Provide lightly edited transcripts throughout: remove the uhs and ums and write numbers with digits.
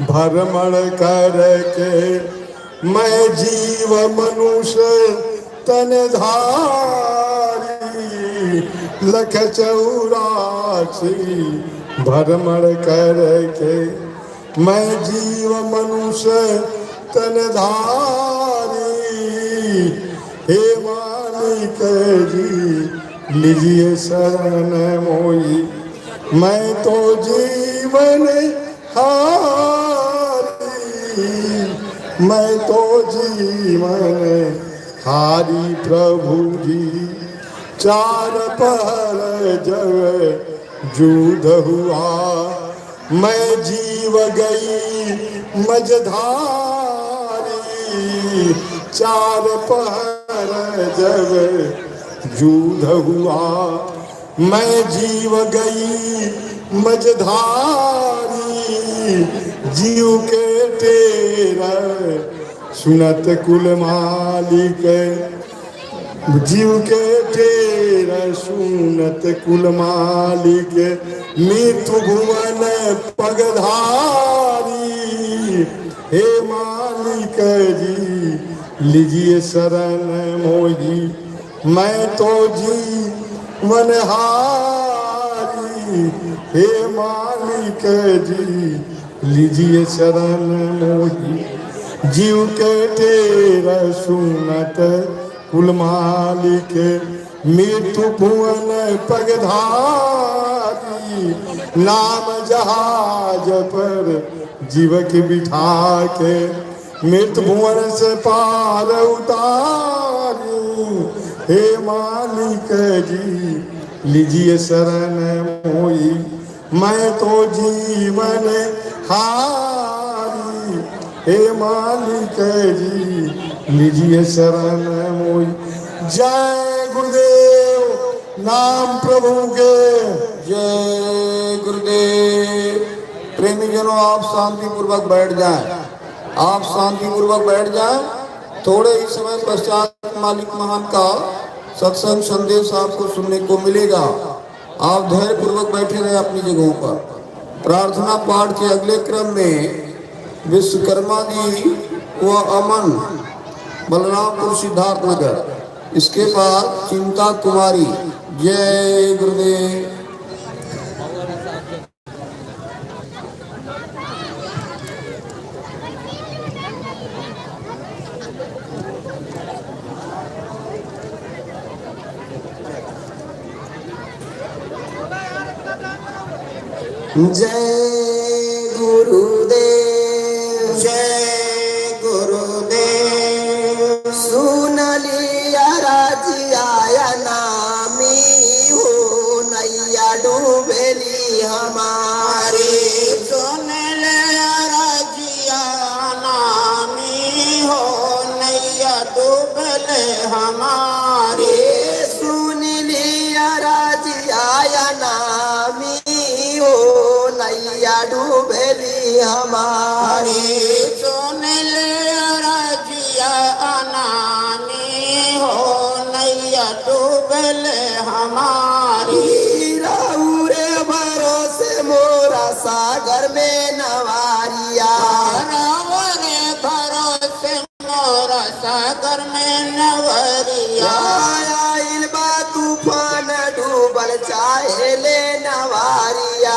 भ्रमण करके मैं जीव मनुष्य तन धारी, लख 84 भ्रमण करके मैं जीव मनुष्य तन धारी। हे मालिक जी लीजिए शरण मोई, मैं तो जीवन हारी, मैं तो जीवन हारी प्रभु जी। चार पहर जग युद्ध हुआ, मैं जीव गई मझधारी। चार पहर जग युद्ध हुआ, मैं जीव गई मझधारी। जीव के तेरा सुनत कुल मालिक, जीव के तेरा सुनत कुल मालिक। मृत्यु भुवन पगधारी, हे मालिक जी लीजिए शरण मोही, मैं तो जीवन हारी। हे मालिक जी लीजिए शरण मोही, जीव के तेरा सुनत कुल मालिक। मृत्यु भुवन पगधारी, नाम जहाज पर जीव के बिठा के मृत्यु भुवन से पार उतारी। हे मालिक जी लीजिए शरण मोई, मैं तो जीवन हारी। हे मालिक जी लीजिए शरण मोई। जय गुरुदेव, नाम प्रभु के जय गुरुदेव। प्रेमी जनों आप शांति पूर्वक बैठ जाएं, आप शांति पूर्वक बैठ जाएं। थोड़े ही समय पश्चात मालिक महान का सत्संग संदेश आपको सुनने को मिलेगा। आप धैर्य पूर्वक बैठे रहे अपनी जगहों पर। प्रार्थना पाठ के अगले क्रम में विश्वकर्मा जी व अमन बलरामपुर सिद्धार्थ नगर, इसके बाद चिंता कुमारी। जय गुरुदेव। जय गुरुदेव, जय गुरुदेव। सुन लिया राजिया नामी हो, नैया डूबेली हमारी। सुन लिया राजिया नामी हो, नैया डूबेले हमारी। सुन लिया राजिया नामी हो, नैया डूबेली हमारी। सुन लिया राजिया अनामी हो, नैया डूबेले हमारी। राउरे भरोसे मोरा सागर में नवारिया, रावरे भरोसे मोरा सागर में नवरिया। आइल बा तूफान डूबल चाहे ले नवारिया।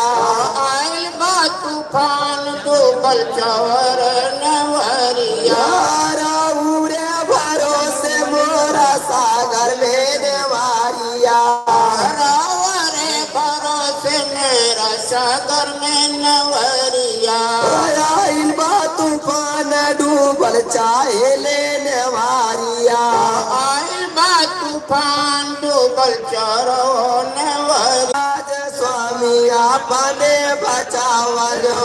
आइल बा तूफान डूबल चवर नवरिया। राउरे भरोसे मोरा सागर में नवारिया। रावरे भरोसे मेरा सागर में नवरिया। आइल बा तूफान डूबल चाहे ले नवारिया। आइल बा तूफान डूबल चरो नवरिया। आज स्वामी आपने बचावलो,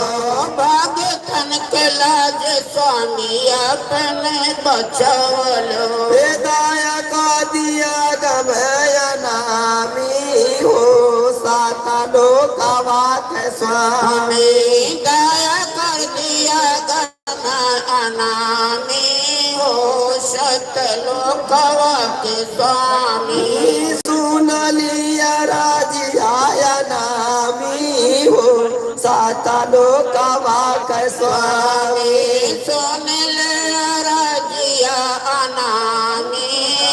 भाग्य तन के लाज स्वामी अपने बचवलो। दया का दिया गमय नामी हो, सातनो का वाक स्वामी। दया कर दिया अनामी हो, शतलोकवा के स्वामी। सुन लिया राजिया नामी हो, सातनो का वाक स्वामी सुन ले राजिया अनामी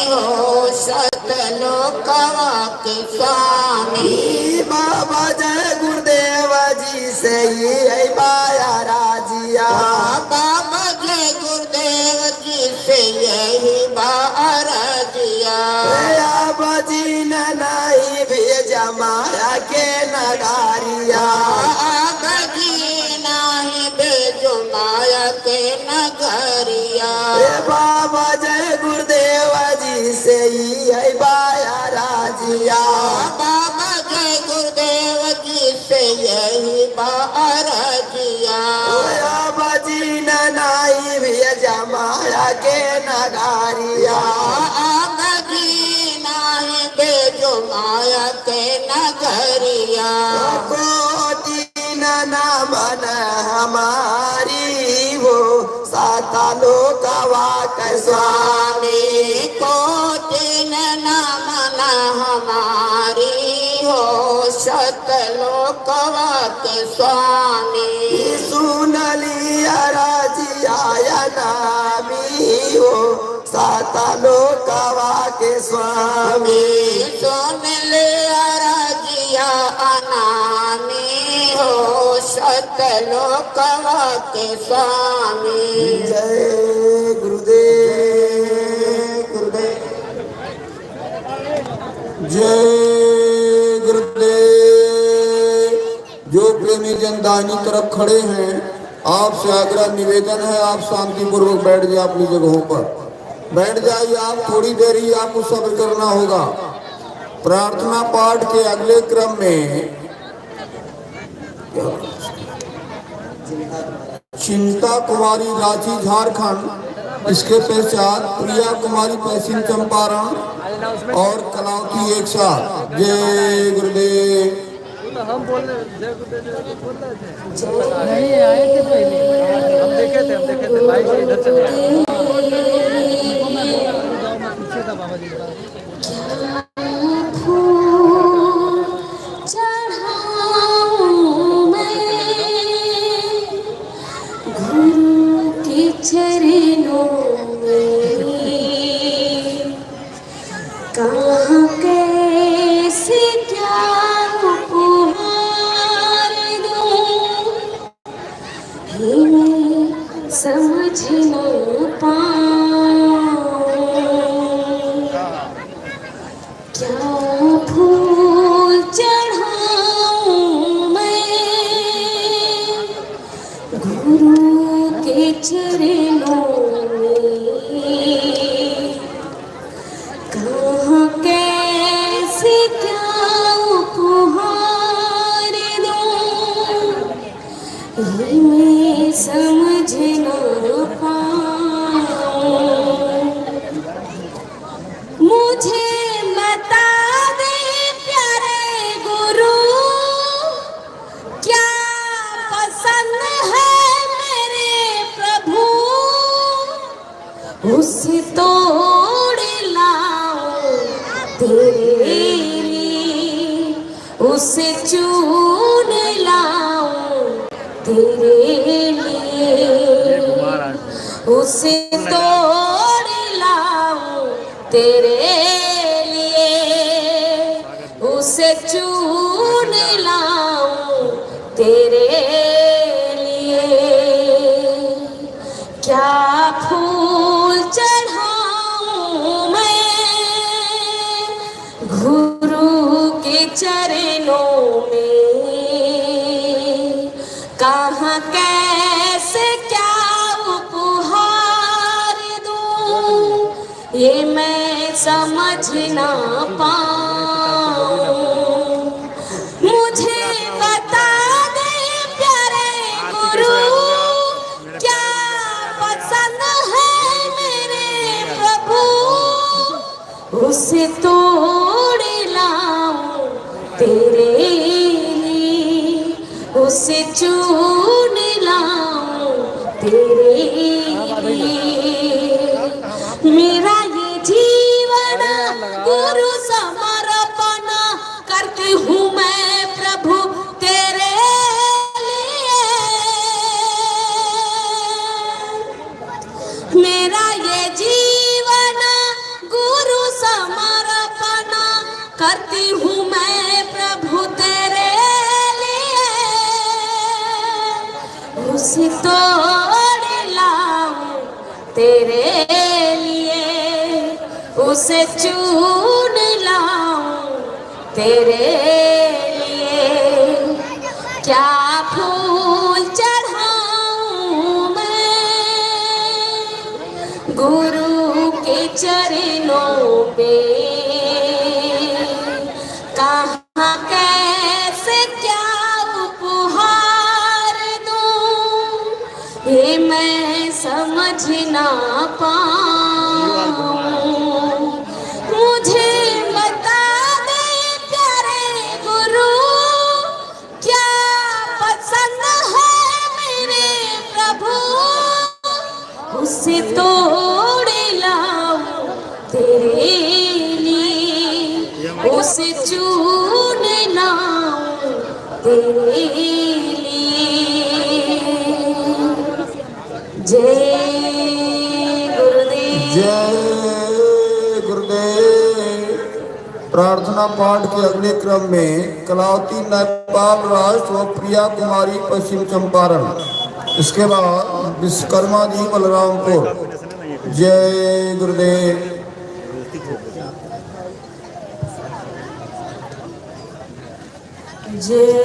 हो सतलोकवा के स्वामी। बाबा जय गुरुदेव जी से ही है बाया राजिया। बाबा जय गुरुदेव जी से यही बारजिया। बजी नहीं भेज माया के नगारिया। बजी नहीं भेजो माया के नगरिया। बाबा जय गुरुदेव जी से ही है बाया राजिया। बाबा जय गुरुदेव जी से यही बारजिया। बजी नहीं भेज माया के नगारिया। बेजो माया के नगरिया। कोटि नाम हमारी वो साता लोकवा के स्वामी। कोटि नाम हमारी हो सतलोकवा के स्वामी। सुन लिया राजिया नामी हो साता लोकवा के स्वामी। सुन ले राजिया अनामी हो सतलोकवा के स्वामी। जय गुरुदेव गुरुदेव जय गुरुदेव। जो प्रेमी जन दाहिनी तरफ खड़े हैं, आपसे आग्रह निवेदन है, आप शांति पूर्वक बैठ जाए अपनी जगहों पर। बैठ जाइए, आप थोड़ी देर ही आपको सब्र करना होगा। प्रार्थना पाठ के अगले क्रम में चिंता कुमारी रांची झारखंड, इसके पश्चात प्रिया कुमारी पश्चिम चंपारण और कलावती एक साथ। जय गुरुदेव। हम बोल रहे जय गुरुदेव नहीं आए थे पहले, हम देखे थे भाई से इधर चले आए। पीछे था बाबा जी का। कहाँ कैसे क्या उपहार दूं, ही मैं समझ न पाऊं। क्या फूल चढ़ाऊं मैं गुरु के चरणों में। कहाँ कैसे क्या उपहार दूं, ये मैं समझ न पाऊं। मुझे बता दे प्यारे गुरु, क्या पसंद है मेरे प्रभु, उसे तोड़ लाऊं तेरे लिए, उसे चून लाऊं तेरे लिए, उसे तोड़ लाऊं तेरे लिए, उसे चून लाऊं तेरे लिए। क्या फूल चढ़ाऊं मैं गुरु के चरणों में। कहाँ कैसे क्या उपहार दूं, ये मैं समझ ना पाऊं। मुझे बता दे प्यारे गुरु, क्या पसंद है मेरे प्रभु, उसे तोड़ लाऊं तेरे लिए, उसे चून लाऊं तेरे लिए। मेरा ये जीवन गुरु समर्पण करती हूँ मैं प्रभु तेरे लिए। जीवन गुरु समर्पण करती हूँ मैं प्रभु तेरे लिए। उसे तोड़ लाऊं तेरे लिए, उसे चून लाऊं तेरे लिए। क्या फूल चढ़ाऊं मैं गुरु के चरणों पे, कहाँ कैसे क्या उपहार दूं ये मैं समझ ना पाऊं। मुझे बता दे प्यारे गुरु क्या पसंद है मेरे प्रभु, उसे तोड़ लाऊं तेरे लिए, उसे चून लाऊं तेरे लिए। जय गुरुदेव। जय गुरुदेव। प्रार्थना पाठ के अगले क्रम में कलावती नेपाल राष्ट्र व प्रिया कुमारी पश्चिम चंपारण, इसके बाद विश्वकर्मा जी बलरामपुर। जय गुरुदेव। जय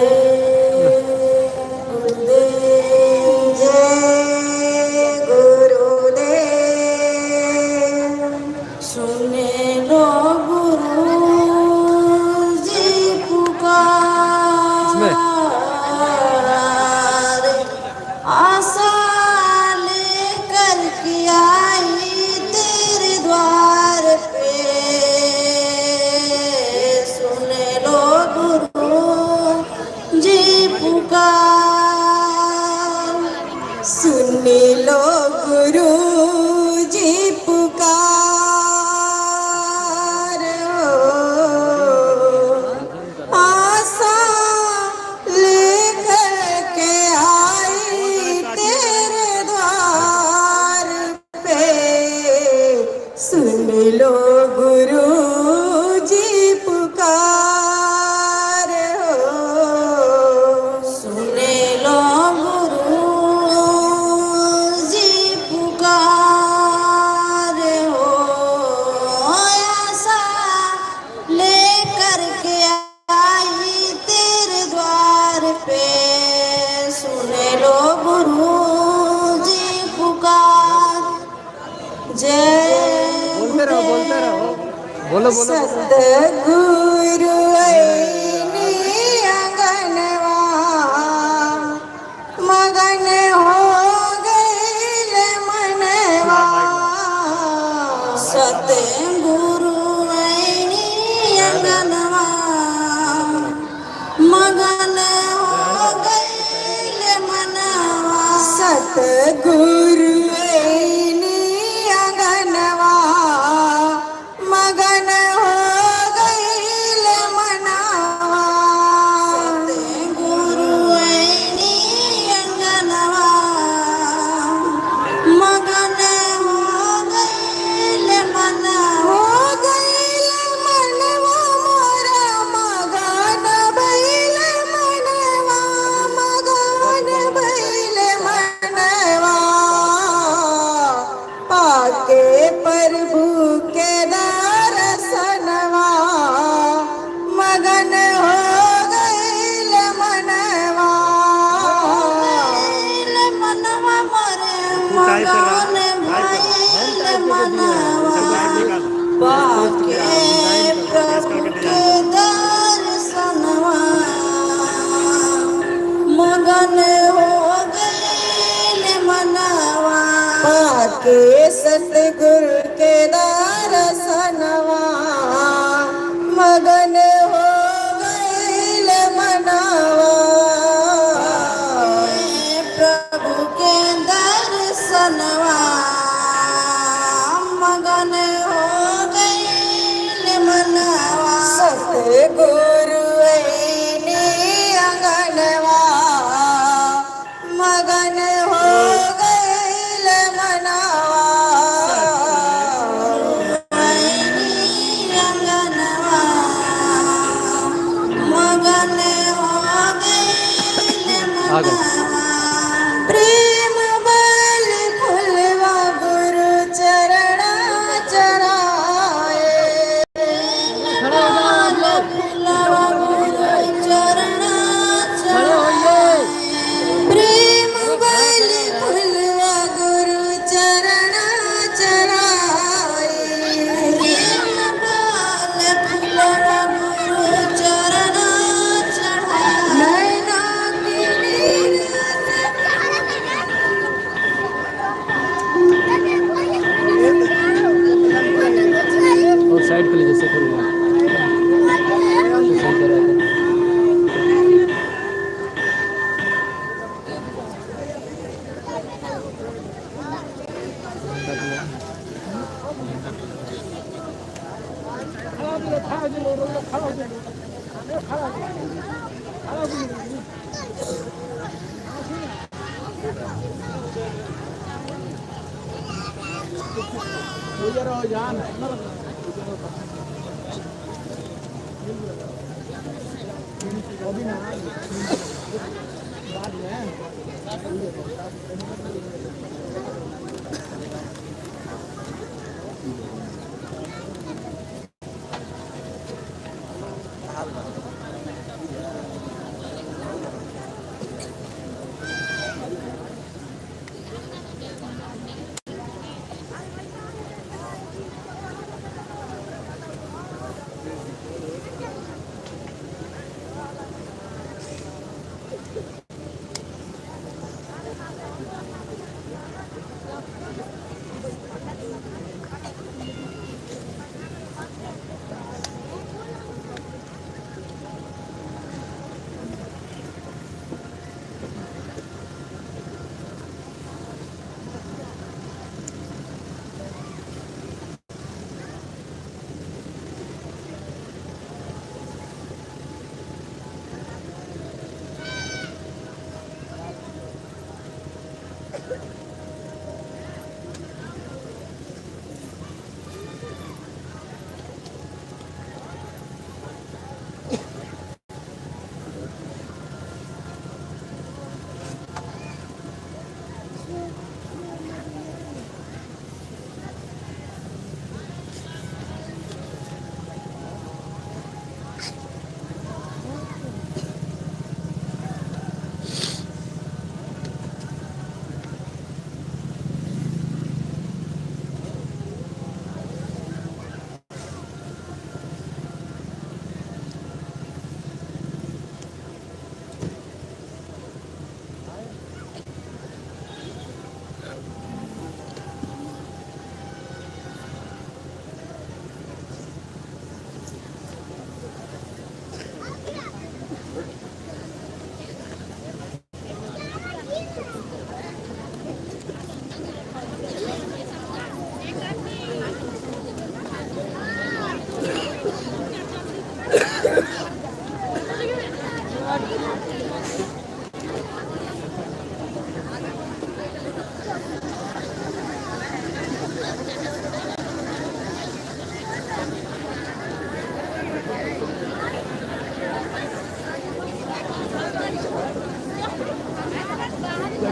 गुरुदेव। जय गुरुदेव। सुने लो गुरु जी पुकार, आशा लेकर के आई तेरे द्वार पे। सुने लो गुरु जी पुकार, सुन लो गुरु जी पुकार। आशा लेकर के आई तेरे द्वार पे। सुन लो गुरु जी पुकार हो, सुन लो गुरु जी पुकार हो। आशा लेकर के आई तेरे द्वार पे। सुन लो गुरु जी पुकार। जय बोलो बोलो। सतगुरु ऐनी अंगनवा मगन हो गईल मनवा। सतगुरु ऐनी अंगनवा मगन हो गईल मनवा। सतगुरु ऐनी अंगनवा मगन हो गईल मनवा। सतगुरु ऐनी अंगनवा मगन हो गईल मनवा। हो गईल मनवा मोरा मगन भइल मनवा, मगन भइल मनवा। पाके प्रभु के दर्शनवा मगन हो गईल मनवा। मनवा मोरे मगन भइल मनवा। पाके प्रभु के दर्शनवा मगन हो गईल मनवा। पाके सतगुरु के दर्शनवा मगन हो गईल मनवा। प्रभु के दर्शनवा मगन हो गईल मनवा। सतगुरु ऐनी अंगनवा मगन हो गईल मनवा।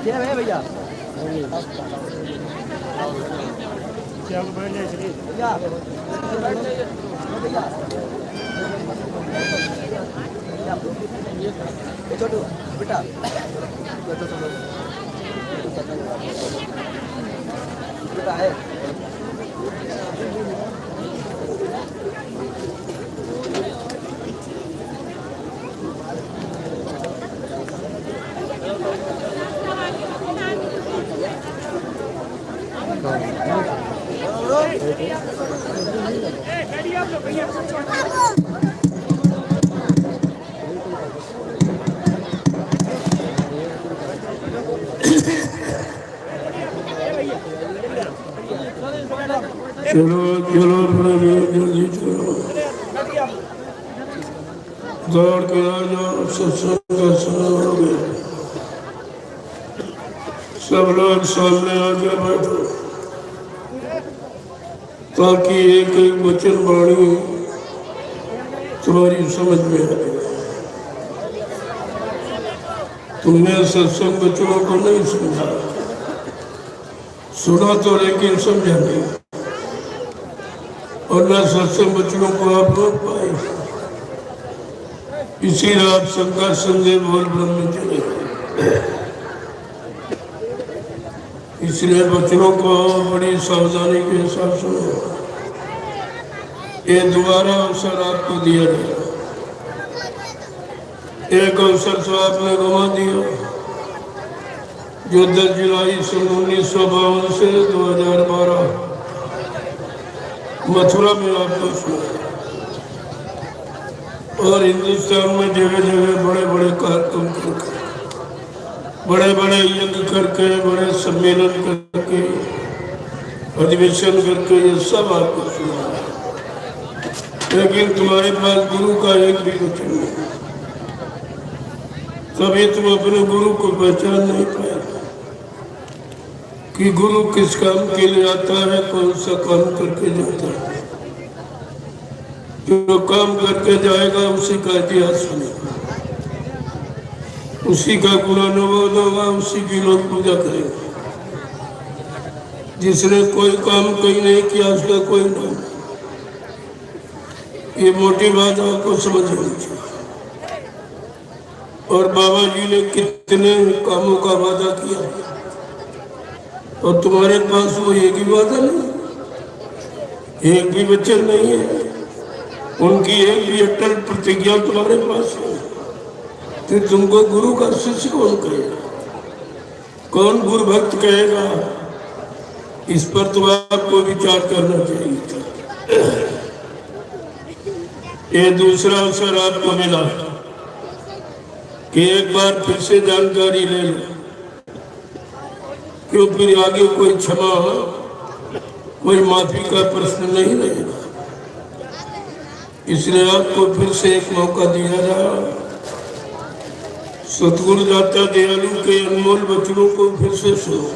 क्या है भैया क्या बैठ जाए चलिए भैया छोटू बेटा बेटा है चलो चलो जल्दी चलो दौड़ के आ जाओ सत्संग का समय हो गया सब लोग सामने आके बैठो ताकि एक एक वचन वाणी तुम्हारी समझ में आए। तुमने सत्संग वचनों को नहीं समझा सुना तो लेकिन समझा नहीं और न सत्संग वचनों को आप रोक पाए इसीलिए आप सबका संदेह बोल ब्रह्म चले इसलिए वचनों को बड़ी सावधानी के साथ सुनो। ये दोबारा अवसर आपको दिया गया एक अवसर तो आपने गंवा दिया जो 10 जुलाई सन 1952 से 2012 मथुरा में आपको सुना और हिंदुस्तान में जगह जगह बड़े बड़े कार्यक्रम करके बड़े बड़े यज्ञ करके बड़े सम्मेलन करके अधिवेशन करके ये सब आपको सुना लेकिन तुम्हारे पास गुरु का एक भी वचन नहीं, कभी तुम अपने गुरु को पहचान नहीं पाए कि गुरु किस काम के लिए आता है, कौन सा काम करके जाता है। जो काम करके जाएगा उसी का इतिहास सुनेगा, उसी का गुणानुवाद होगा, उसी की लोग पूजा करेंगे। जिसने कोई काम कहीं नहीं किया उसका कोई नाम नहीं। ये मोटी बात आपको समझनी चाहिए। और बाबा जी ने कितने कामों का वादा किया और तुम्हारे पास वो एक ही वादा नहीं, एक भी वचन नहीं है, उनकी एक भी अटल प्रतिज्ञा तुम्हारे पास है। तो तुमको गुरु का शिष्य कौन कहेगा, कौन गुरु भक्त कहेगा? इस पर तो आपको विचार करना चाहिए था। ये दूसरा अवसर आपको मिला कि एक बार फिर से जानकारी ले लो, क्यों फिर आगे कोई क्षमा कोई माफी का प्रश्न नहीं रहेगा। इसलिए आपको फिर से एक मौका दिया जाए। सतगुरु दाता दयालु के अनमोल वचनों को फिर से सुनो।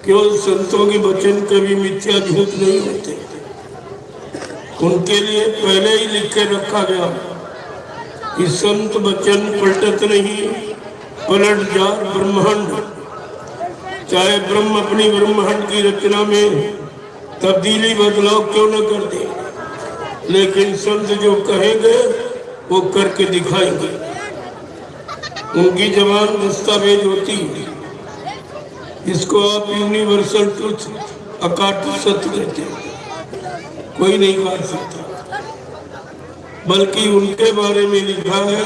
क्यों संतों के वचन कभी मिथ्या झूठ नहीं होते, उनके लिए पहले ही लिख के रखा गया कि संत वचन पलटत नहीं, पलट जा ब्रह्मांड। चाहे ब्रह्म अपनी ब्रह्मांड की रचना में तब्दीली बदलाव क्यों न कर दे, लेकिन संत जो कहेंगे वो करके दिखाएंगे। उनकी जबान दस्तावेज होती है। इसको आप यूनिवर्सल ट्रुथ, अकाट सत्य कहते हैं, कोई नहीं काट सकता। बल्कि उनके बारे में लिखा है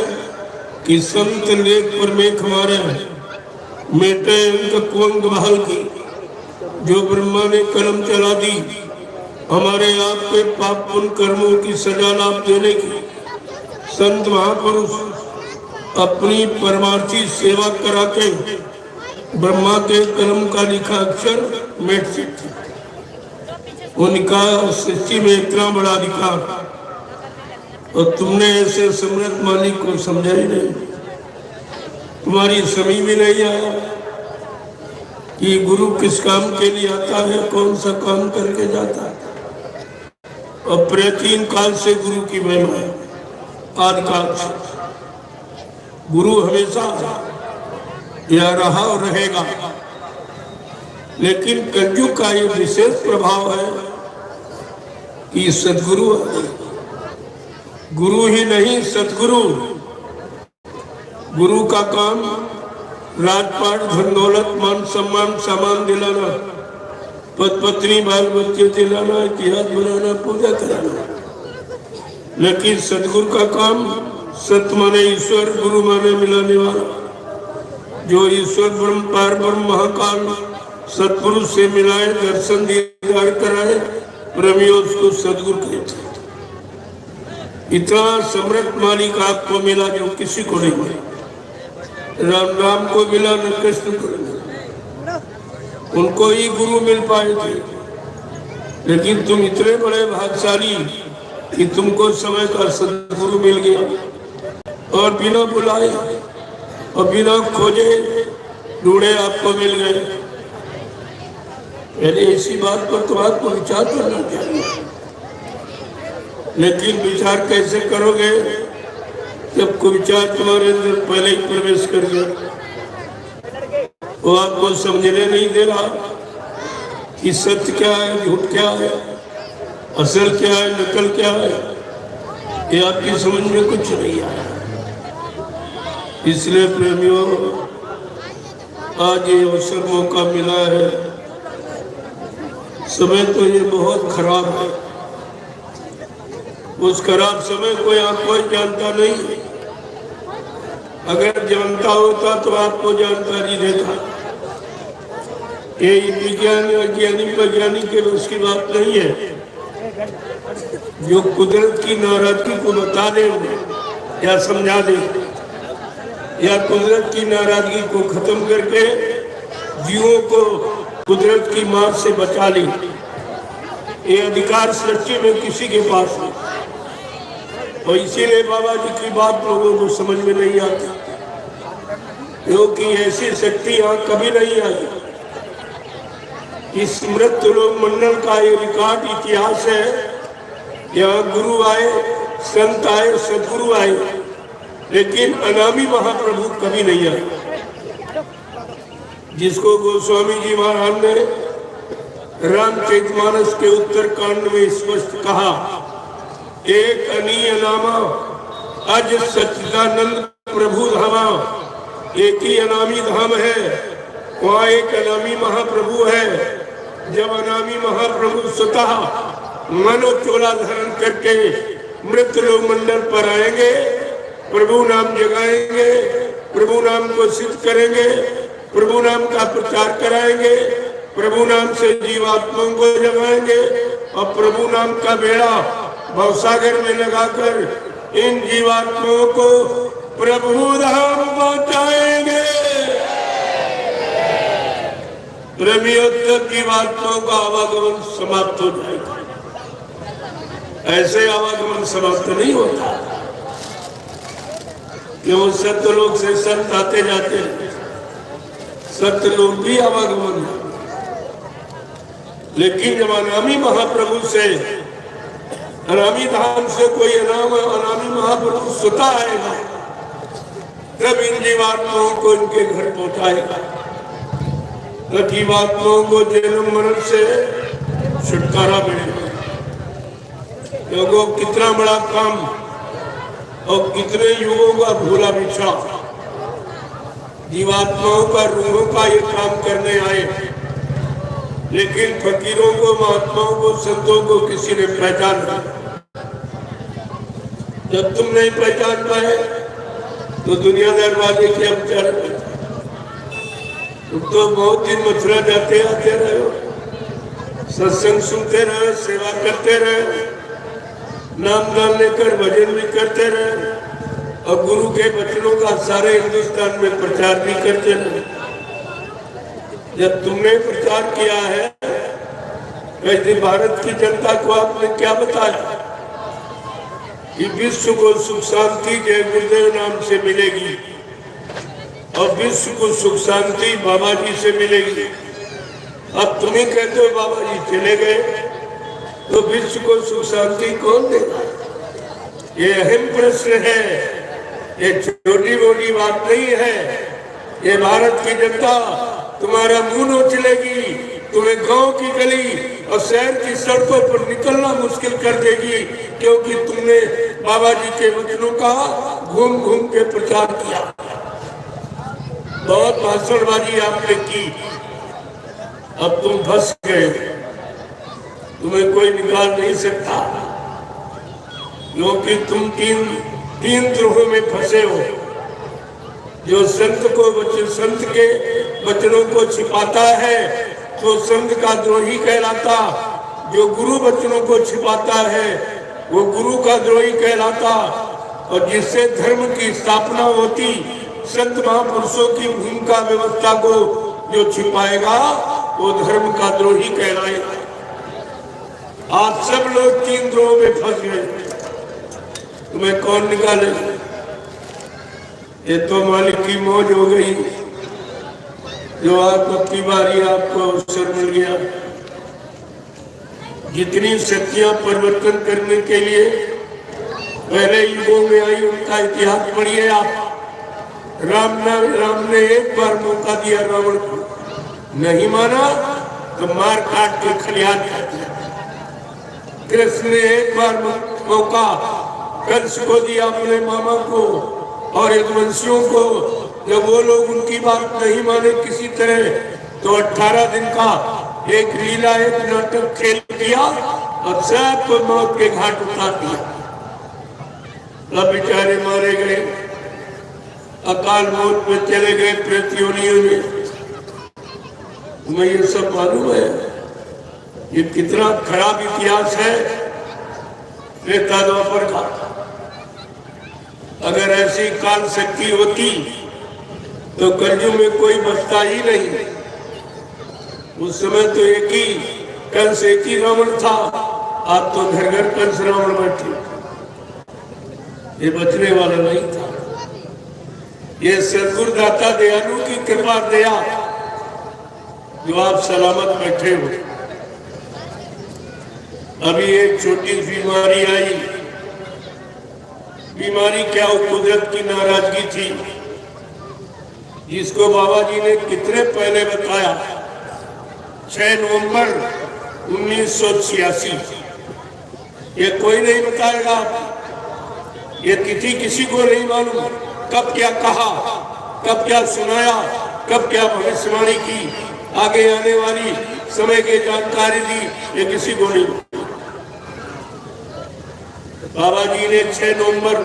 कि संत लेख पर मेघ मारे मेटे उनका कुंग बहाल की। जो ब्रह्मा ने कलम चला दी हमारे आपके पाप पुण्य कर्मों की सजा लाभ देने की, संत महापुरुष अपनी परमार्थी सेवा करा के ब्रह्मा के कलम का लिखा अक्षर मिट सकते। उनका सृष्टि में इतना बड़ा अधिकार और तुमने ऐसे समृद्ध मालिक को समझा ही नहीं। तुम्हारी समझ में नहीं आया कि गुरु किस काम के लिए आता है, कौन सा काम करके जाता है। और प्राचीन काल से गुरु की महिमा है, आदिकाल से गुरु हमेशा या रहा और रहेगा। लेकिन कलयुग का ये विशेष प्रभाव है कि सदगुरु, गुरु ही नहीं सदगुरु। गुरु का काम राजपाट, धन दौलत, मान सम्मान, सामान दिलाना, पद पत्नी, बाल बच्चे दिलाना, इतिहास बनाना, पूजा कराना। लेकिन सदगुरु का काम सत्य माने ईश्वर, गुरु माने मिलाने वाला। जो ईश्वर ब्रह्म पार ब्रह्म महाकाल सतपुरुष से मिलाए, दर्शन दीदार कराए, प्रेमियों उसको सदगुरु कहते हैं। इतना समृद्ध मालिक आपको मिला जो किसी को नहीं मिला। राम को मिला न कृष्ण को मिला, उनको ही गुरु मिल पाए थे। लेकिन तुम इतने बड़े भाग्यशाली कि तुमको समय का सदगुरु मिल गया और बिना बुलाए और बिना खोजे ढूंढे आपको मिल गए। पहले इसी बात पर तो आपको विचार करना चाहिए। लेकिन विचार कैसे करोगे जब कोई विचार तुम्हारे अंदर पहले ही प्रवेश कर गया। वो आपको समझने नहीं दे रहा कि सत्य क्या है, झूठ क्या है, असल क्या है, नकल क्या है। ये आपकी समझ में कुछ नहीं आया। इसलिए प्रेमियों, आज ये अवसर मौका मिला है। समय तो ये बहुत खराब है। उस खराब समय को यहाँ कोई जानता नहीं। अगर जानता होता तो आपको जानकारी देता। ये विज्ञानी वैज्ञानिक वैज्ञानिक के उसकी बात नहीं है। जो कुदरत की नाराजगी को बता दे या समझा दे, या कुदरत की नाराजगी को खत्म करके जीवों को कुदरत की मार से बचा ले, ये अधिकार सृष्टि में किसी के पास नहीं। और इसीलिए बाबा जी की बात लोगों को समझ में नहीं आती, क्योंकि ऐसी शक्ति यहाँ कभी नहीं आई। इस मृत्यु लोक मंडल का ये रिकॉर्ड इतिहास है। यहाँ गुरु आए, संत आए, सदगुरु आए, लेकिन अनामी महाप्रभु कभी नहीं आए, जिसको गोस्वामी जी महाराज ने रामचरितमानस के उत्तर कांड में स्पष्ट कहा। एक अनीय नामा अज सच्चिदानंद प्रभु धामा। एक ही अनामी धाम है, वहाँ एक अनामी महाप्रभु है। जब अनामी महाप्रभु स्वतः मनोचोला धारण करके मृत्यु मंडल पर आएंगे, प्रभु नाम जगाएंगे, प्रभु नाम को सिद्ध करेंगे, प्रभु नाम का प्रचार कराएंगे, प्रभु नाम से जीवात्माओं को जगाएंगे और प्रभु नाम का बेड़ा भवसागर में लगाकर इन जीवात्माओं को प्रभु धाम पहुंचाएंगे। प्रेमियों तक जीवात्माओं का आवागमन समाप्त हो जाएगा। ऐसे आवागमन समाप्त नहीं होता, क्यों सत्य लोग से संत आते जाते हैं, सत्य लोग भी आवागमन है। लेकिन जब अनामी महाप्रभु से, अनामी धाम से कोई अनामी महाप्रभु स्वतः आएगा, तब इन जीवात्माओं को इनके घर पहुंचाएगा। तब जीवात्माओं को जन्म मरण से छुटकारा मिलेगा। लोगों कितना बड़ा काम और कितने युगों का भूला बिछड़ा जीवात्माओं का, रूहों का ये काम करने आए, लेकिन फकीरों को, महात्माओं को, संतों को किसी ने पहचाना। जब तुम नहीं पहचान पाए तो दुनियादार वाले के हम क्या रहे? तुम तो बहुत दिन मथुरा जाते आते रहे हो, सत्संग सुनते रहे, सेवा करते रहे, नाम दान लेकर भजन भी करते रहे और गुरु के वचनों का सारे हिंदुस्तान में प्रचार भी करते रहे। जब तुमने प्रचार किया है, वैसे भारत की जनता को आपने क्या बताया कि विश्व को सुख शांति जय गुरुदेव नाम से मिलेगी और विश्व को सुख शांति बाबा जी से मिलेगी। अब तुम्हें कहते हो बाबा जी चले गए, तो विश्व को सुख शांति कौन देगा? ये अहम प्रश्न है, ये छोटी मोटी बात नहीं है। ये भारत की जनता तुम्हारा मुंह नोच लेगी, तुम्हें गांव की गली और शहर की सड़कों पर निकलना मुश्किल कर देगी, क्योंकि तुमने बाबा जी के वचनों का घूम घूम के प्रचार किया। बहुत भाषणबाजी आपने की, अब तुम फंस गए, तुम्हें कोई निकाल नहीं सकता, क्योंकि तुम तीन द्रोहों में फंसे हो। जो संत के वचनों को छिपाता है तो संत का द्रोही कहलाता, जो गुरु वचनों को छिपाता है वो गुरु का द्रोही कहलाता, और जिससे धर्म की स्थापना होती, संत महापुरुषों की भूमिका व्यवस्था को जो छिपाएगा वो धर्म का द्रोही कहलाएगा। आज सब लोग तीन द्रोहों में फंस गए, तुम्हें कौन निकाले? ये तो मालिक की मौज हो गई, जो आज की बारी आपको अवसर मिल गया। जितनी शक्तियां परिवर्तन करने के लिए पहले युगों में आई, उनका इतिहास पढ़िए आप। राम ने एक बार मौका दिया रावण को, नहीं माना तो मार काट के खलिहान कर दिया। कृष्ण ने एक बार मौका कंस को दिया, अपने मामा को और यदुवंशियों को। जब वो लोग उनकी बात नहीं माने किसी तरह, तो 18 दिन का एक लीला, एक नाटक खेल दिया और सबको मौत के घाट उतार दिया। अब बेचारे मारे गए, अकाल मौत में चले गए प्रेत योनियों में। तुम्हें ये सब मालूम है ये कितना खराब इतिहास है त्रेता द्वापर का। अगर ऐसी काल शक्ति होती तो कलयुग में कोई बचता ही नहीं। उस समय तो एक ही कंस एक ही रावण था, आज तो घर घर कंस रावण बैठे। ये बचने वाला नहीं था। ये सदगुरु दाता दयालु की कृपा दया जो आप सलामत बैठे हो। अभी एक छोटी बीमारी आई। बीमारी क्या, वो कुदरत की नाराजगी थी, जिसको बाबा जी ने कितने पहले बताया। 6 नवंबर 1986। ये कोई नहीं बताएगा, ये तिथि किसी को नहीं मालूम। कब क्या कहा, कब क्या सुनाया, कब क्या भविष्यवाणी की, आगे आने वाली समय की जानकारी दी, ये किसी को नहीं। बाबा जी ने 6 नवंबर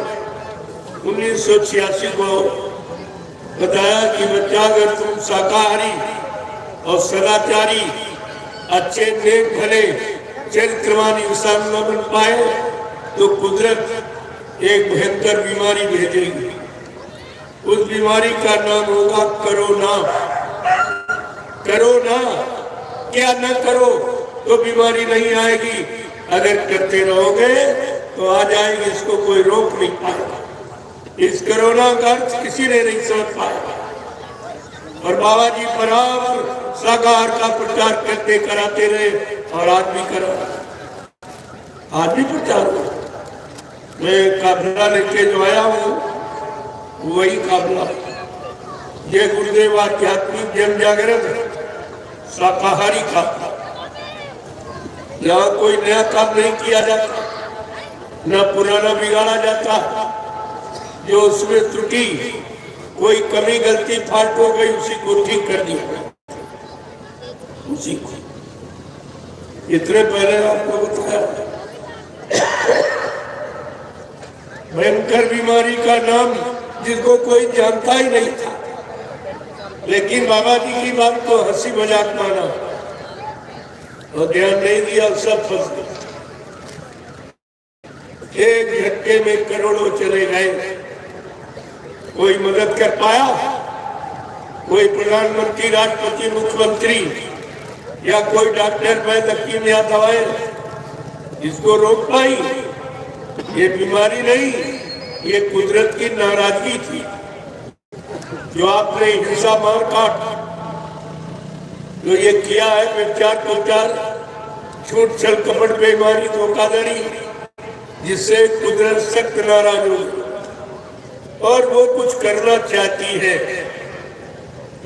1986 को बताया कि बच्चा, अगर तुम शाकाहारी और सदाचारी, अच्छे नेक भले चरित्रवान इंसान न बन पाए तो कुदरत एक भयंकर बीमारी भेजेगी। उस बीमारी का नाम होगा कोरोना। कोरोना क्या न करो तो बीमारी नहीं आएगी, अगर करते रहोगे तो आ जाएगी, इसको कोई रोक नहीं पाएगा। इस कोरोना का अर्थ किसी ने नहीं समझ पाया। और बाबा जी बराबर शाकाहार का प्रचार करते कराते रहे और आज भी करा, आज भी प्रचार हो। मैं काफिला लेके जो आया हूँ वही काफिला। ये गुरुदेव आध्यात्मिक जन जागरण शाकाहारी का, यहाँ कोई नया काम नहीं किया जाता, न पुराना बिगाड़ा जाता। जो उसमें त्रुटि, कोई कमी गलती फाल्ट हो गई, उसी को ठीक कर दिया, उसी को। इतने पहले आपको बताया भयंकर बीमारी का नाम जिसको कोई जानता ही नहीं था, लेकिन बाबा जी की बात को हंसी मजाक माना और ध्यान नहीं दिया, सब फंस गए। एक झटके में करोड़ों चले गए। कोई मदद कर पाया? कोई प्रधानमंत्री, राष्ट्रपति, मुख्यमंत्री या कोई डॉक्टर, वैद्य, हकीम या दवाएं इसको रोक पाई? ये बीमारी नहीं, ये कुदरत की नाराजगी थी। जो आपने हिंसा, मार काट जो ये किया है, प्रचार प्रचार, छूट छल कपट, बेईमानी, धोखाधड़ी, जिससे कुदरत सख्त नाराज हो और वो कुछ करना चाहती है।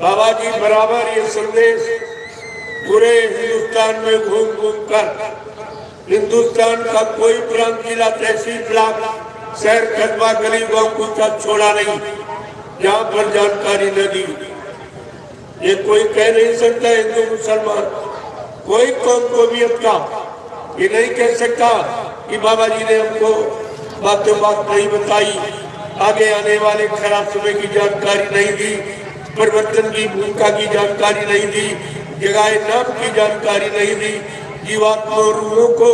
बाबा जी बराबर ये संदेश पूरे हिंदुस्तान में घूम घूम कर, हिंदुस्तान का कोई प्रांत, जिला, तहसील, ब्लॉक, शहर, कस्बा, गली, गांव कुछ छोड़ा नहीं जहाँ पर जानकारी न दी। ये कोई कह नहीं सकता हिंदू मुसलमान, कोई कौम कौमियत का ये नहीं कह सकता कि बाबा जी ने हमको बातों बात नहीं बताई, आगे आने वाले खराब समय की जानकारी नहीं दी, परिवर्तन की भूमिका की जानकारी नहीं दी, जगाए नाम की जानकारी नहीं दी, जीवात्मा रूहों को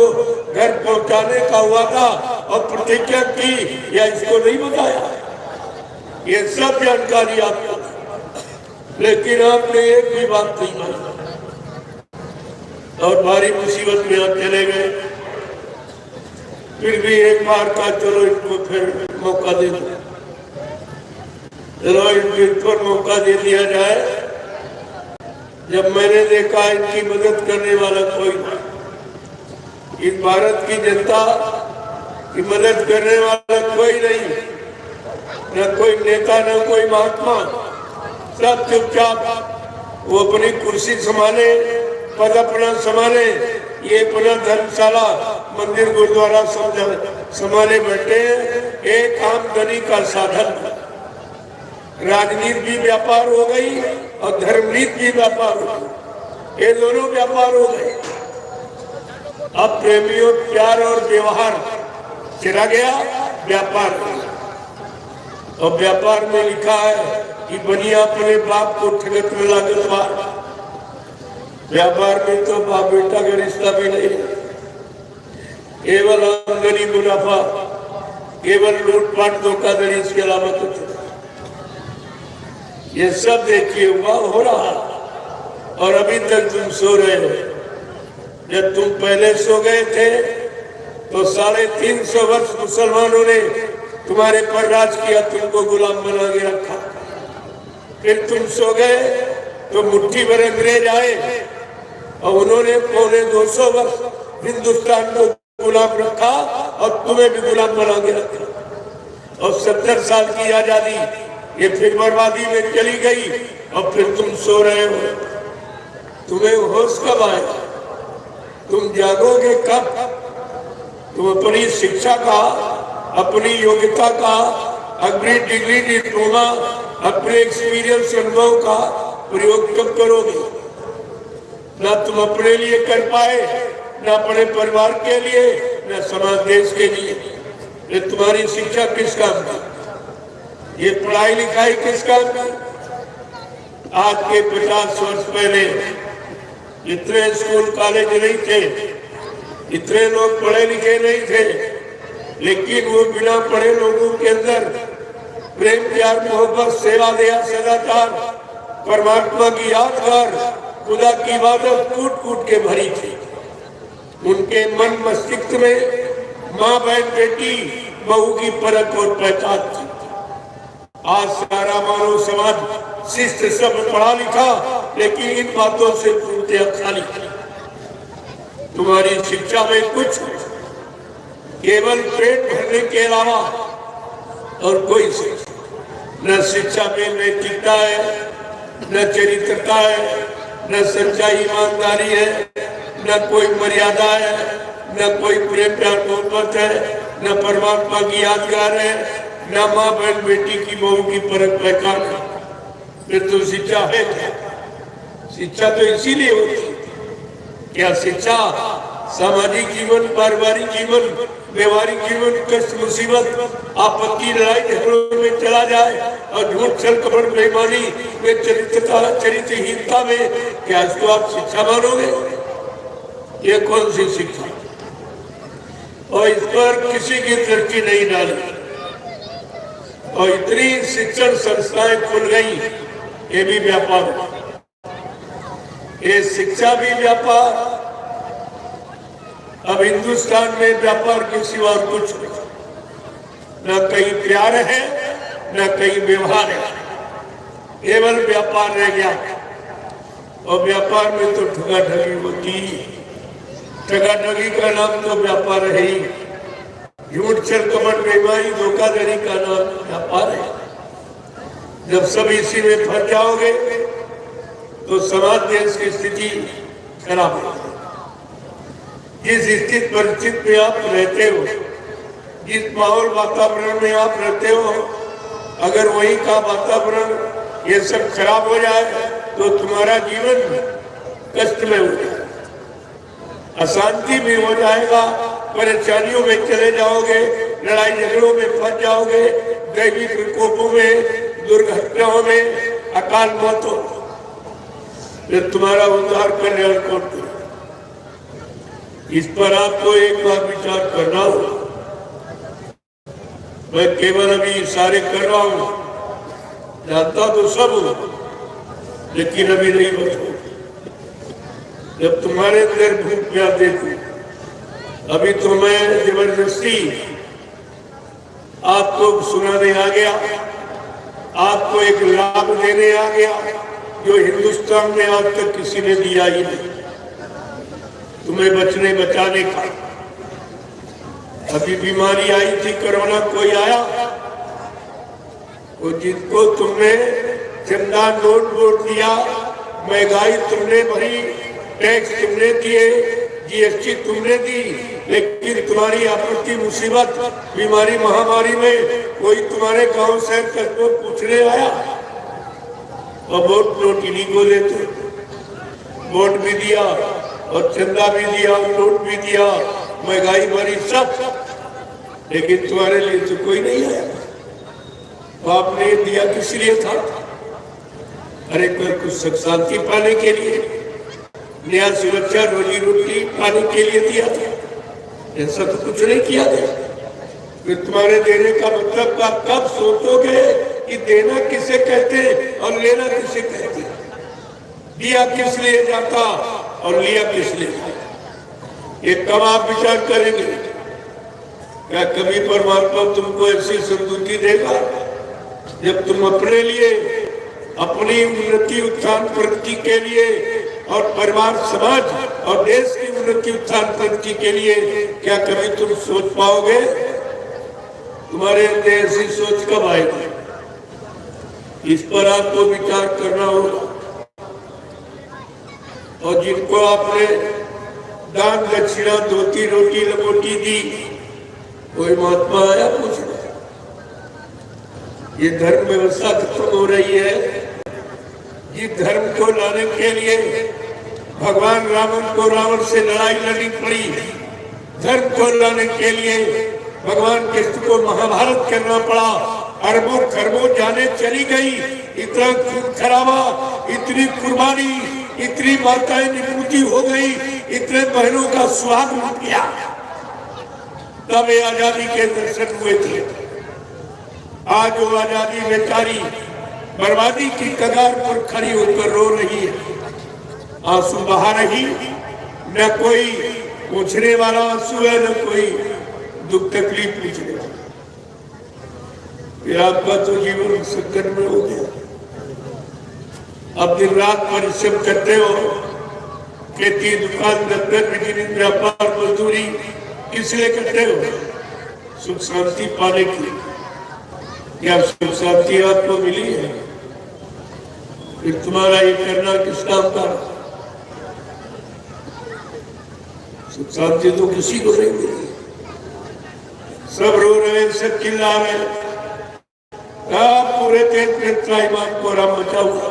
घर पहुंचाने का वादा और प्रतिज्ञा की, या इसको नहीं बताया? ये सब जानकारी आपको, लेकिन आपने एक भी बात नहीं मानी और भारी मुसीबत में आप चले गए। फिर भी एक बार का चलो इनको फिर मौका दे दो, चलो इनको मौका दे दिया जाए। जब मैंने देखा इनकी मदद करने वाला कोई नहीं, इस भारत की जनता की मदद करने वाला कोई नहीं, न कोई नेता, न कोई महात्मा, सब चुपचाप वो अपनी कुर्सी संभाले, पद अपना संभाले, ये अपना धर्मशाला, मंदिर, गुरुद्वारा संभाले बैठे हैं। एक आमदनी का साधन। राजनीति भी व्यापार हो गई और धर्मनीति भी व्यापार हो गई, ये दोनों व्यापार हो गए। अब प्रेमियों, प्यार और व्यवहार चला गया, व्यापार हो गया। और व्यापार में लिखा है कि बनिया अपने बाप को ठगत में लागत बार। व्यापार में तो बाप बेटा का रिश्ता भी नहीं, केवल आमदनी, मुनाफा, केवल लूटपाट, धोखाधड़ी, इसके अलावा कुछ। ये सब देखिए हुआ हो रहा और अभी तक तुम सो रहे हो। जब तुम पहले सो गए थे तो 350 वर्ष मुसलमानों ने तुम्हारे पर राज किया, तुमको गुलाम बना के रखा। फिर तुम सो गए तो मुट्ठी भर अंग्रेज आए और उन्होंने 250 वर्ष हिंदुस्तान को गुलाम रखा और तुम्हें भी गुलाम बना के रखा। और 70 साल की आजादी ये फिर बर्बादी में चली गई और फिर तुम सो रहे हो। तुम्हें होश कब आएगा? तुम जागोगे कब? तुम अपनी शिक्षा का, अपनी योग्यता का, अपनी डिग्री डिप्लोमा, अपने एक्सपीरियंस अनुभव का प्रयोग कब करोगे? ना तुम अपने लिए कर पाए, ना अपने परिवार के लिए, ना समाज देश के लिए। ये तुम्हारी शिक्षा किस काम की? ये पढ़ाई लिखाई किस काम की? आज के 50 वर्ष पहले इतने स्कूल कॉलेज नहीं थे, इतने लोग पढ़े लिखे नहीं थे, लेकिन वो बिना पढ़े लोगों के अंदर प्रेम प्यार मोहब्बत सेवा दया सदाचार परमात्मा की याद कर खुदा की इबादत कूट कूट के भरी थी। उनके मन मस्तिष्क में माँ बहन बेटी बहू की परख और पहचान थी। आज सारा मानव समाज शिष्ट सब पढ़ा लिखा, लेकिन इन बातों से पूर्णतः खाली। तुम्हारी शिक्षा में कुछ केवल पेट भरने के अलावा और कोई शिक्षा न शिक्षा में नैतिकता है, न चरित्रता है, न सच्चाई ईमानदारी है, न कोई मर्यादा है, न कोई प्रेम प्यार मोहब्बत है, न परमात्मा की यादगार है, न माँ बहन बेटी की बहू की परख पहचान है। फिर तो शिक्षा है क्या? शिक्षा तो इसीलिए होती है। क्या शिक्षा सामाजिक जीवन, पारिवारिक जीवन, व्यवहारिक जीवन, कष्ट मुसीबत आपत्ति लड़ाई झगड़ों में चला जाए और झूठ छल कपट बेईमानी में चरित्रहीनता में, क्या इसको आप शिक्षा मानोगे? ये कौन सी शिक्षा? और इस पर किसी की दृष्टि नहीं डाली और इतनी शिक्षण संस्थाएं खुल गई, ये भी व्यापार है। ये शिक्षा भी व्यापार। अब हिंदुस्तान में व्यापार के सिवा और कुछ नहीं, न कहीं प्यार है, न कहीं व्यवहार है, केवल व्यापार रह गया। और व्यापार में तो ठगाठगी होती है। ठगाठगी का नाम तो व्यापार है ही। झूठ छल कपट बेईमानी धोखाधड़ी का नाम व्यापार है। जब सब इसी में फंस जाओगे तो समाज देश की स्थिति खराब होगी। जिस स्थित परिस्थिति में आप रहते हो, जिस माहौल वातावरण में आप रहते हो, अगर वही का वातावरण ये सब खराब हो जाए तो तुम्हारा जीवन कष्ट में हो जाएगा, अशांति भी हो जाएगा, परेशानियों में चले जाओगे, लड़ाई झगड़ों में फंस जाओगे, दैवी प्रकोपों में, दुर्घटनाओं में, अकाल मौतों। फिर तुम्हारा उद्धार कल्याण कौन करे? इस पर आपको एक बार विचार करना हो। मैं केवल अभी इशारे कर रहा हूं, जानता तो सब हूं, लेकिन अभी नहीं बचूं। जब तुम्हारे अंदर भूख प्यास देखूं, अभी तो मैं जबरदस्ती आपको सुनाने आ गया, आपको एक लाभ देने आ गया जो हिंदुस्तान में आज तक किसी ने दिया ही नहीं, तुम्हें बचने बचाने का। अभी बीमारी आई थी, कोरोना, कोई आया वो जिनको तुमने चंदा नोट वोट दिया, महंगाई तुमने भरी, टैक्स तुमने दिए, जीएसटी तुमने दी, लेकिन तुम्हारी आपत्ति मुसीबत बीमारी महामारी में कोई तुम्हारे गांव शहर कस्बों पूछने आया? और वोट नोट इन्हीं को देते, वोट भी दिया और चंदा भी दिया, नोट भी दिया, महंगाई भरी सब, लेकिन तुम्हारे लिए तो कोई नहीं आया। बाप ने दिया किस लिए था? अरे कोई कुछ सुख शांति पाने के लिए, न्याय सुरक्षा रोजी रोटी पाने के लिए दिया था, ऐसा तो कुछ नहीं किया गया। फिर तुम्हारे देने का मतलब आप कब सोचोगे कि देना किसे कहते और लेना किसे कहते? दिया किस लिए जाता और लिया किस लिए? ये कब आप विचार करेंगे? क्या कभी परमात्मा तुमको ऐसी सद्बुद्धि देगा जब तुम अपने लिए, अपनी उन्नति उत्थान प्रगति के लिए और परिवार समाज और देश की उन्नति उत्थान प्रगति के लिए क्या कभी तुम सोच पाओगे? तुम्हारे अंदर ऐसी सोच कब आएगी? इस पर आपको विचार करना होगा। और जिनको आपने दान दक्षिणा धोती रोटी लंगोटी दी, कोई महात्मा आया पूछना? ये धर्म व्यवस्था खत्म हो रही है। जिस धर्म को लाने के लिए भगवान रावण को रावण से लड़ाई लड़नी पड़ी, धर्म को लाने के लिए भगवान कृष्ण को महाभारत करना पड़ा, अरबों खरबों जाने चली गई, इतना खून खराबा, इतनी कुर्बानी, इतनी माताएं निपुति हो गई, इतने बहनों का स्वाद उठ गया, तब ये आजादी के दर्शन हुए थे। आज वो आजादी बेचारी बर्बादी की कगार पर खड़ी होकर रो रही है, आंसू बहा रही। न कोई पूछने वाला आंसू है, न कोई दुख तकलीफ पूछने वाला। फिर आपका तो जीवन संकट में हो गया। अब दिन रात परिश्रम करते हो, खेती, दुकान, दफ्तर, बिजनेस, व्यापार, मजदूरी, किस लिए करते हो? सुख शांति पाने की। क्या सुख शांति आपको मिली है? फिर तुम्हारा ये करना किस काम का? सुख शांति तो किसी को नहीं मिली। सब रो रहे, सब चिल्ला रहे, पूरे देश में त्राईमान को राम मचा हुआ,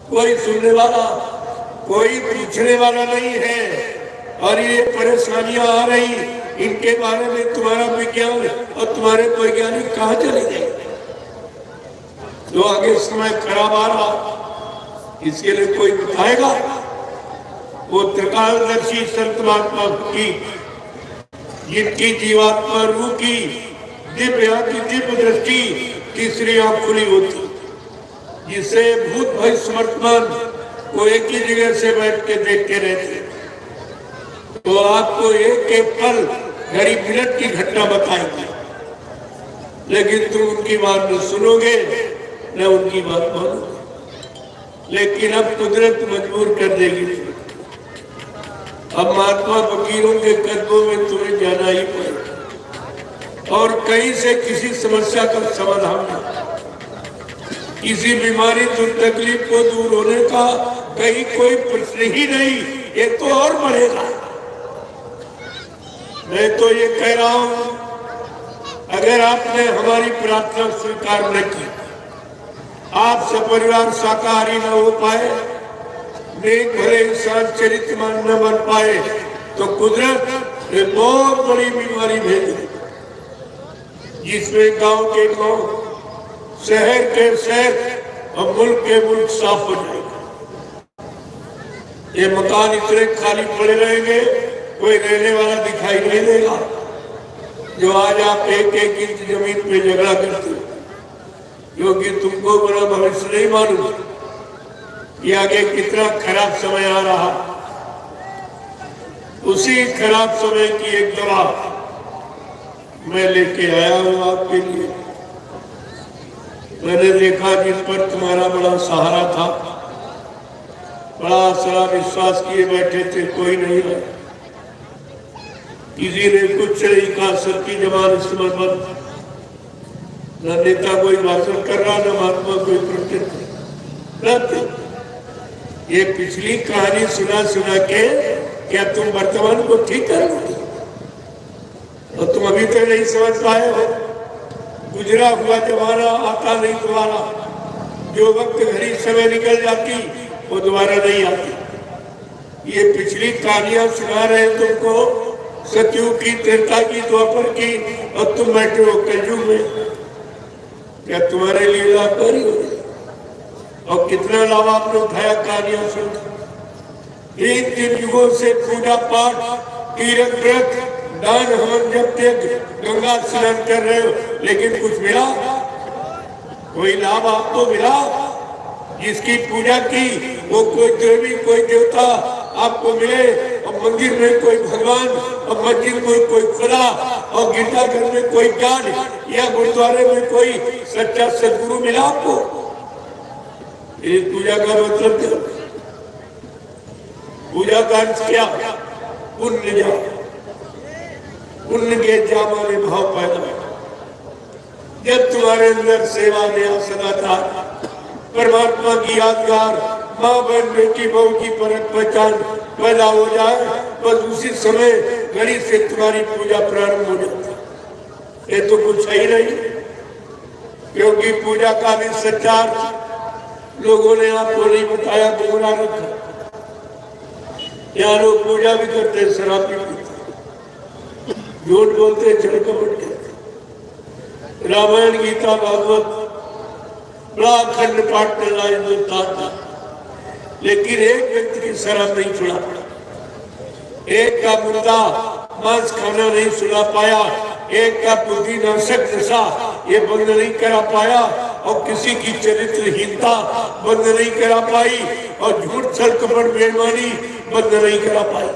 कोई सुनने वाला, कोई पूछने वाला नहीं है। और ये परेशानियां आ रही, इनके बारे में तुम्हारा विज्ञान और तुम्हारे वैज्ञानिक कहाँ चले गए? जो आगे समय खराब आ रहा, इसके लिए कोई बताएगा? वो त्रिकालदर्शी संत महात्मा की, जिनकी जीवात्मा रूह की दिव्य दृष्टि तीसरी आंख खुली होती, जिसे भूत भय समर्थमान को एक ही जगह से बैठ के देखते रहते, तो आपको एक एक पल घड़ी मिनट की घटना बताएंगे, लेकिन तुम उनकी बात न सुनोगे न उनकी बात मानोगे। लेकिन अब कुदरत मजबूर कर देगी। अब महात्मा फकीरों के कदमों में तुम्हें जाना ही पड़ेगा, और कहीं से किसी समस्या का समाधान नहीं, किसी बीमारी दुख तकलीफ को दूर होने का कहीं कोई प्रश्न ही नहीं। ये तो और बढ़ेगा। मैं तो ये कह रहा हूं, अगर आपने हमारी प्रार्थना स्वीकार न की, आप सपरिवार शाकाहारी न हो पाए, नेक भले इंसान चरित्रवान न बन पाए, तो कुदरत एक बहुत बड़ी बीमारी भेजी, जिसमें गांव के गांव, शहर के शहर और मुल्क के मुल्क साफ हो जाएगा। ये मकान इतने खाली पड़े रहेंगे, कोई रहने वाला दिखाई नहीं देगा। जो आज आप एक एक इंच जमीन पे झगड़ा करते हो, क्योंकि तुमको बड़ा भविष्य नहीं मालूम कि आगे कितना खराब समय आ रहा। उसी खराब समय की एक दवा मैं लेके आया हूं आपके लिए। मैंने देखा जिस पर तुम्हारा बड़ा सहारा था, बड़ा सारा विश्वास किए बैठे थे, कोई नहीं है। किसी ने कुछ नहीं कहा, सबकी जबान समर्पण, न नेता कोई भाषण कर रहा, न महात्मा कोई प्रतिक्रिया। ये पिछली कहानी सुना सुना के क्या तुम वर्तमान को ठीक करोगे? और तुम अभी तक नहीं समझ पाए हो। गुजरा हुआ जमाना आता नहीं दोबारा। जो वक्त घड़ी समय निकल जाती वो दोबारा नहीं आती। ये पिछली कहानियां सुना रहे तुमको, सतयुग की, त्रेता की, द्वापर की, और तुम बैठे हो कलयुग में। क्या तुम्हारे लिए लाभकारी हो? और कितना लाभ आपने उठाया कहानियां सुनकर। 3 युगों से पूजा पाठ, तीर्थ व्रत, दान हवन जपते, गंगा स्नान कर रहे हो, लेकिन कुछ मिला? कोई लाभ आपको मिला? जिसकी पूजा की वो कोई देवी, कोई देवता आपको मिले और मंदिर में कोई भगवान और मस्जिद में कोई खुदा और गिरजाघर में कोई ज्ञान या गुरुद्वारे में कोई सच्चा सदगुरु मिला आपको? ये पूजा का मतलब क्या? पूजा का अर्थ क्या? पुण्य जा, पुण्य के जामा में भाव पैदा है। जब तुम्हारे अंदर सेवा नया सदाचार, परमात्मा की यादगार, माँ बहन बेटी बहू की परख पहचान पैदा हो जाए, बस उसी समय घड़ी से तुम्हारी पूजा प्रारंभ हो जाती है। ये तो कुछ है ही नहीं, क्योंकि पूजा का भी सच्चार लोगों ने आपको नहीं बताया, गुमराह रखा। यहाँ लोग पूजा भी करते, शराब भी पीते, झूठ बोलते, छल कपट करते। रामायण गीता भागवत बड़ा अखंड पाठ कर रहा है हिंदुस्तान का, लेकिन एक व्यक्ति की शराब नहीं छुड़ा पाया, एक का मुर्दा मांस खाना नहीं सुना पाया, एक का बुद्धि नाशक नशा ये बंद नहीं करा पाया, और किसी की चरित्रहीनता बंद नहीं करा पाई, और झूठ छल कपट बेईमानी बंद नहीं करा पाई।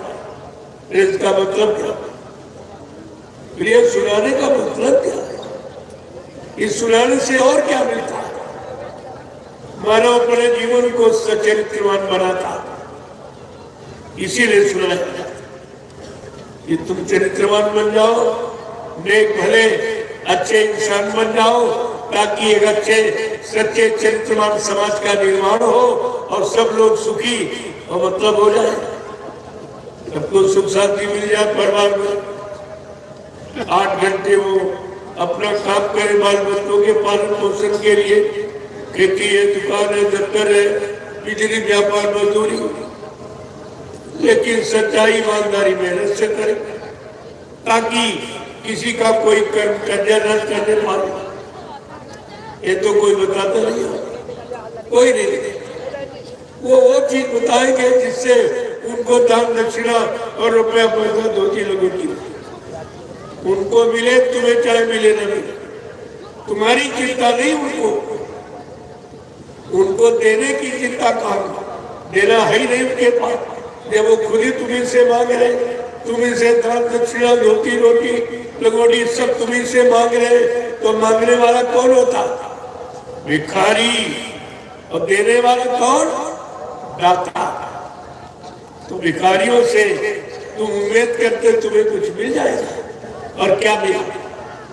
इसका मतलब क्या? प्रिय सुनाने का मतलब क्या है? इस सुनाने से और क्या मिलता है? मानव अपने जीवन को सचरित्रवान बनाता, इसीलिए सुनाया कि तुम चरित्रवान बन जाओ, नेक भले अच्छे इंसान बन जाओ, ताकि एक अच्छे सच्चे चरित्रवान समाज का निर्माण हो और सब लोग सुखी और मतलब हो जाए, सबको सुख शांति मिल जाए परिवार में। 8 घंटे वो अपना काम करे बाल बच्चों के पालन पोषण के लिए, खेती है, दुकान है, दफ्तर है, बिजली व्यापार मजदूरी, लेकिन सच्चाई ईमानदारी मेहनत से करे, ताकि किसी का कोई कर्म कर्जा न करने पाए। ये तो कोई बताता नहीं है, कोई नहीं। वो चीज बताएंगे जिससे उनको दान दक्षिणा और रुपया पैसा धोती लगेगी, उनको मिले, तुम्हें चाहे मिले न मिले, तुम्हारी चिंता नहीं, उनको देने की चिंता काम, देना है ही नहीं उनके पास। जब वो खुद ही तुम्ही से मांग रहे, तुम्ही से दान दक्षिणा धोती रोटी लगोटी सब तुम्ही से मांग रहे, तो मांगने वाला कौन होता? भिखारी। और देने वाला कौन? दाता। तो भिखारियों से तुम उम्मीद करते तुम्हें कुछ मिल जाएगा, और क्या मिला?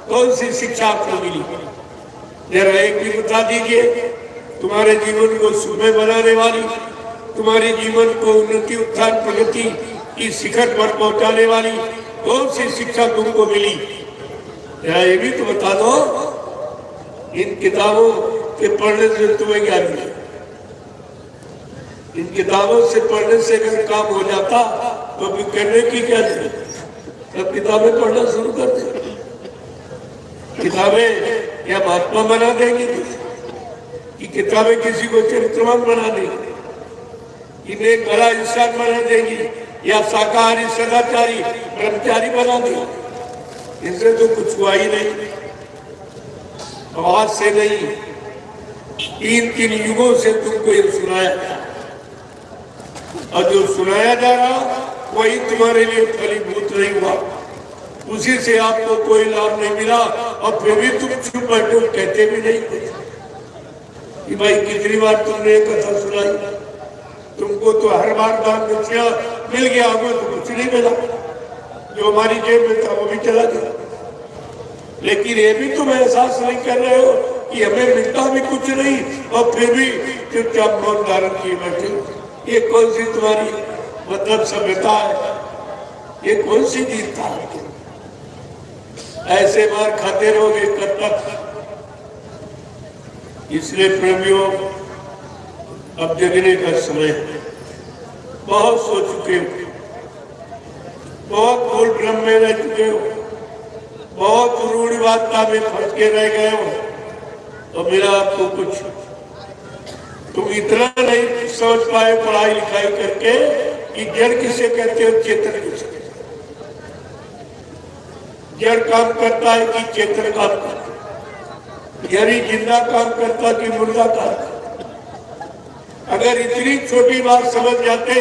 कौन सी शिक्षा आपको मिली? जरा एक भी बता दीजिए। तुम्हारे जीवन को सुखमय बनाने वाली, तुम्हारे जीवन को उन्नति उत्थान प्रगति की शिखर पर पहुंचाने वाली कौन सी शिक्षा तुमको मिली? जरा ये भी तो बता दो। इन किताबों के पढ़ने से तुम्हें क्या मिला? इन किताबों से पढ़ने से अगर काम हो जाता तो अभी करने की क्या जरूरत? सब किताबें पढ़ना शुरू कर दे। किताबें या महात्मा बना देंगी कि किताबें किसी को चरित्रवान बना देंगी, इन्हें भला इंसान बना देंगी, या शाकाहारी सदाचारी ब्रह्मचारी बना देंगी? इनसे तो कुछ हुआ ही नहीं। आवाज से नहीं, 3 युगों से तुमको ये सुनाया, और जो सुनाया जा रहा वही तुम्हारे लिए फलीभूत नहीं हुआ, उसी से आपको कोई लाभ नहीं मिला, और फिर भी तुम चुप बैठो, कहते भी नहीं कि भाई कितनी बार तुमने कथा सुनाई, तुमको तो हर बार दान दक्षिणा मिल गया, हमें तो कुछ नहीं मिला, जो हमारी जेब में था वो भी चला गया। लेकिन ये भी तुम एहसास नहीं कर रहे हो कि हमें मिलता भी कुछ नहीं, और फिर भी चुपचाप मौन धारण किए बैठे। ये कौन सी तुम्हारी मतलब सभ्यता है? ये कौन सी जीत था? ऐसे मार खाते रहोगे कब तक? इसलिए प्रेमियों, अब जगने का समय है। बहुत सो चुके हो, बहुत भूल भ्रम में रह चुके हो, बहुत रूढ़िवादिता में फंस के रह गए हो। तो मेरा आपको कुछ, तुम इतना नहीं समझ पाए पढ़ाई लिखाई करके कि जड़ किसे कहते हो, चेतन किसे? जड़ काम करता है कि चेतन काम करता है? यानी जिंदा काम करता कि मुर्दा काम करता? अगर इतनी छोटी बात समझ जाते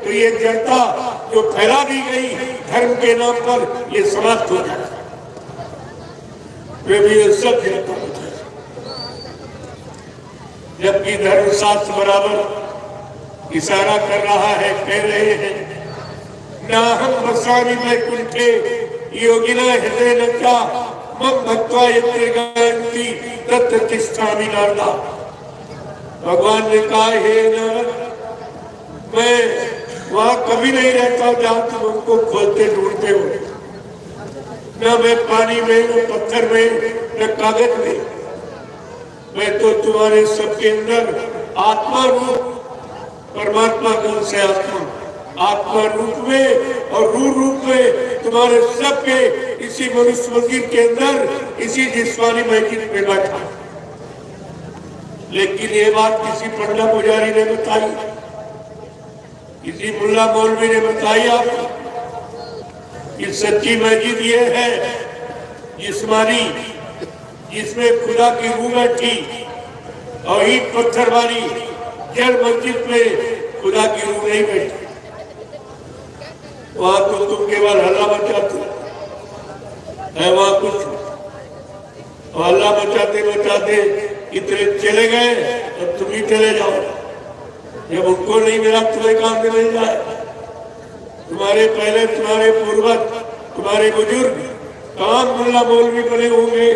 तो ये जड़ता जो फैला दी गई धर्म के नाम पर, ये समाप्त हो जाए। वे भी ये सब जनता है, जबकि धर्मशास्त्र बराबर इशारा कर रहा है, कह रहे हैं ना हम बसारी में कुंठे योगिना हृदय नचा मम भक्त्वा यत्र गायन्ति तत्र तिष्ठामि नारदा। भगवान ने कहा, हे नारद, मैं वहां कभी नहीं रहता जहां तुम उनको खोलते ढूंढते हो, न मैं पानी में, न पत्थर में, न कागज में। मैं तो तुम्हारे सबके अंदर आत्मा रूप, परमात्मा का से आत्मा रूप में और रूप में तुम्हारे सबके इसी मनुष्य मंदिर के अंदर, इसी जिस्मानी मस्जिद में बैठा। लेकिन ये बात किसी पंडा पुजारी ने बताई, किसी मुल्ला मौलवी ने बताई आपको कि सच्ची मस्जिद ये है जिस्मानी, जिसमें खुदा की रूह बैठी, और ईंट पत्थर वाली जड़ मस्जिद में खुदा की रूह नहीं बैठी। वहां तो तुम केवल हल्ला मचाते है, वहां कुछ हल्ला मचाते मचाते इतने चले गए और तुम ही चले जाओ। जब उनको नहीं मिला तुम्हें कहां से मिल जाए? तुम्हारे पहले तुम्हारे पूर्वज, तुम्हारे बुजुर्ग तमाम मुल्ला मौलवी बने होंगे,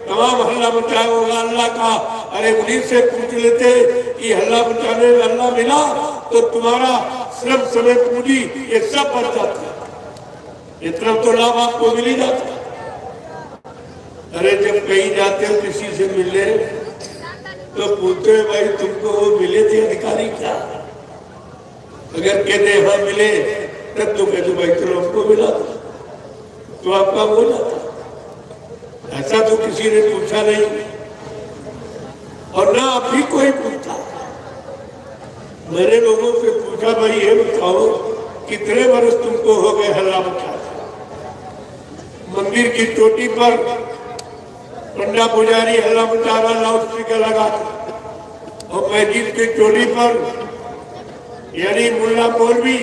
तमाम हल्ला मचाया होगा अल्लाह का। अरे उन्हीं से पूछ लेते कि हल्ला मचाने में अल्लाह मिला तो तुम्हारा श्रम समय पूंजी ये सब बच जाता, इतना तो लाभ आपको मिल ही जाता। अरे जब कहीं जाते हो किसी से मिलने तो पूछते हो, भाई तुमको वो मिले थे अधिकारी क्या? अगर कहते हाँ मिले, तब तो कहते भाई चलो हमको मिला तो आपका हो जाता। ऐसा तो किसी ने पूछा नहीं, और ना अभी कोई पूछता। मैंने लोगों से पूछा, भाई ये बताओ कितने वर्ष तुमको हो गए हल्ला मचाते? मंदिर की चोटी पर पंडा पुजारी हल्ला मचा रहा, लाउडस्पीकर लगा, और मस्जिद की चोटी पर यानी मुल्ला मौलवी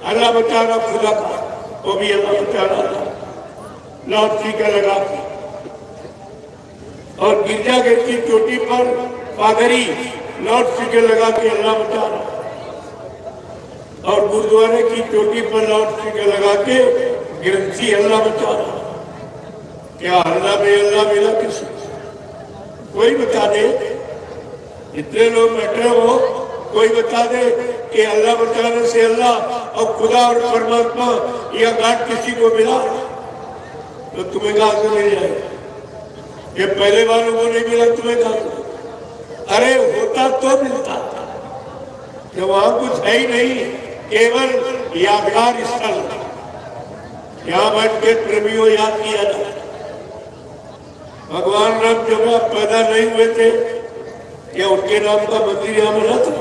हल्ला मचा रहा खुदा का, वो भी हल्ला मचा रहा लाउडस्पीकर लगा। और गिरजाघर की चोटी पर पादरी लाउडस्पीकर लगा के हल्ला मचा रहा, और गुरुद्वारे की चोटी पर लाउडस्पीकर लगा के ग्रंथी हल्ला मचा रहा। क्या हल्ला में अल्लाह मिला किसी? कोई बता दे, इतने लोग बैठे हो, कोई बता दे कि अल्लाह बचाने से अल्लाह और खुदा और परमात्मा या गांठ किसी को मिला तो तुम्हें कहां से मिल जाएगा? ये पहले वालों को नहीं मिला, तुम्हें कहां से? अरे होता तो मिलता, जब वहां कुछ है ही नहीं, केवल यादगार स्थल, यहाँ बैठ के प्रेमियों याद किया जाए। भगवान राम जब पैदा नहीं हुए थे, क्या उनके नाम का मंदिर यहाँ बना था?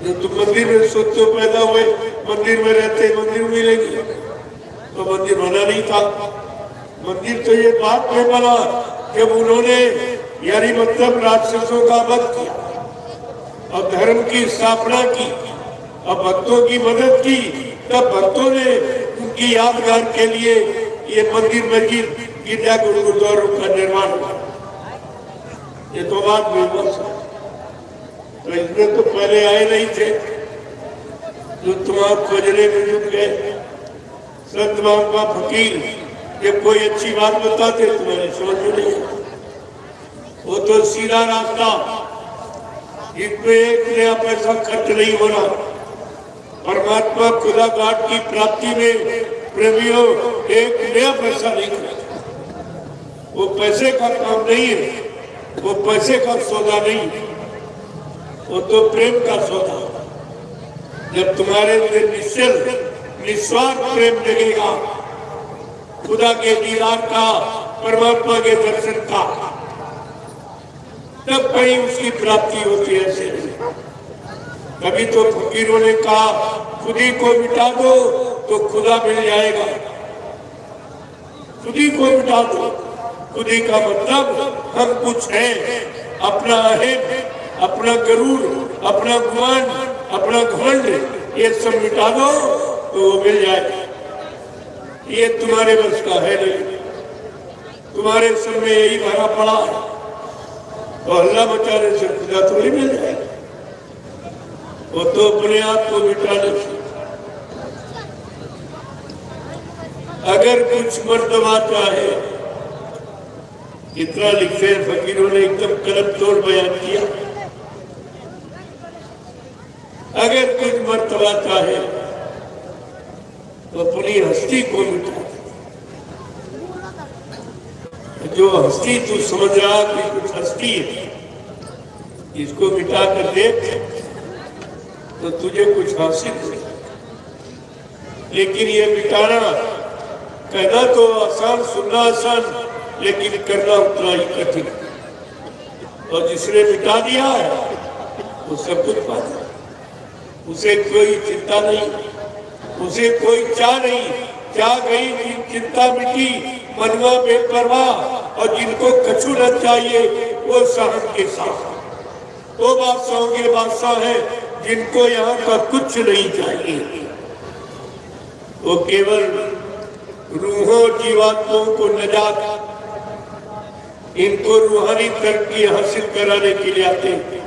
जो तुम मंदिर में सोचते पैदा हुए, मंदिर में रहते, मंदिर मिलेगी, तो मंदिर बना नहीं था। मंदिर तो ये बात में बना जब उन्होंने यानी मतलब राक्षसों का वध किया और धर्म की स्थापना की और भक्तों की मदद की, तब भक्तों ने उनकी यादगार के लिए ये मंदिर मस्जिद गिरजा गुरुद्वारों का निर्माण हुआ। ये तो बात बेबस है, तो इसमें तो पहले आए नहीं थे जो तुम्हारे खोजने में जुट गए। संत बाबा फकीर जब कोई अच्छी बात बताते तुम्हारी समझ में नहीं, वो तो सीधा रास्ता, इसमें एक नया पैसा खर्च नहीं हो रहा। परमात्मा खुदा घाट की प्राप्ति में प्रेमियों एक नया पैसा नहीं खर्च, वो पैसे का काम नहीं है, वो पैसे का सौदा नहीं है, वो तो प्रेम का सौदा। जब तुम्हारे अंदर निश्चल निस्वार्थ प्रेम लगेगा, खुदा के दीदार का, परमात्मा के दर्शन का, तब कहीं उसकी प्राप्ति होती है। ऐसे कभी तो फकीरों ने कहा खुद ही को मिटा दो तो खुदा मिल जाएगा। खुद ही को मिटा दो, खुद ही का मतलब हम कुछ है, अपना अहम, अपना गरूर, अपना गुमान, अपना घमंड, ये सब मिटा दो तो वो मिल जाए। ये तुम्हारे बस का है नहीं, तुम्हारे सब में यही भरा पड़ा है, तो अल्लाह बचाने से खुदा थोड़ी मिल जाएगा, वो तो अपने आप को मिटाने से। अगर कुछ मर्तबा चाहे, इतना लिखते हैं फकीरों ने, एकदम कलम तोड़ बयान किया, अगर कुछ मर्तबा चाहे तो अपनी हस्ती को मिटा। जो हस्ती तू समझ रहा कि कुछ हस्ती है, इसको मिटा कर देख तो तुझे कुछ हासिल हो। लेकिन ये मिटाना, कहना तो आसान, सुनना आसान, लेकिन करना उतना ही कठिन। और जिसने मिटा दिया है वो सब कुछ पा दिया, उसे कोई चिंता नहीं, उसे कोई चाह नहीं। चाह गई चिंता मिटी, मनवा बेपरवाह, और जिनको कछु न चाहिए वो सहन के साथ। वो बादशाहों के बादशाह है जिनको यहाँ का कुछ नहीं चाहिए, वो केवल रूहों जीवात्माओं को नजात, इनको रूहानी तरक्की हासिल कराने के लिए आते हैं।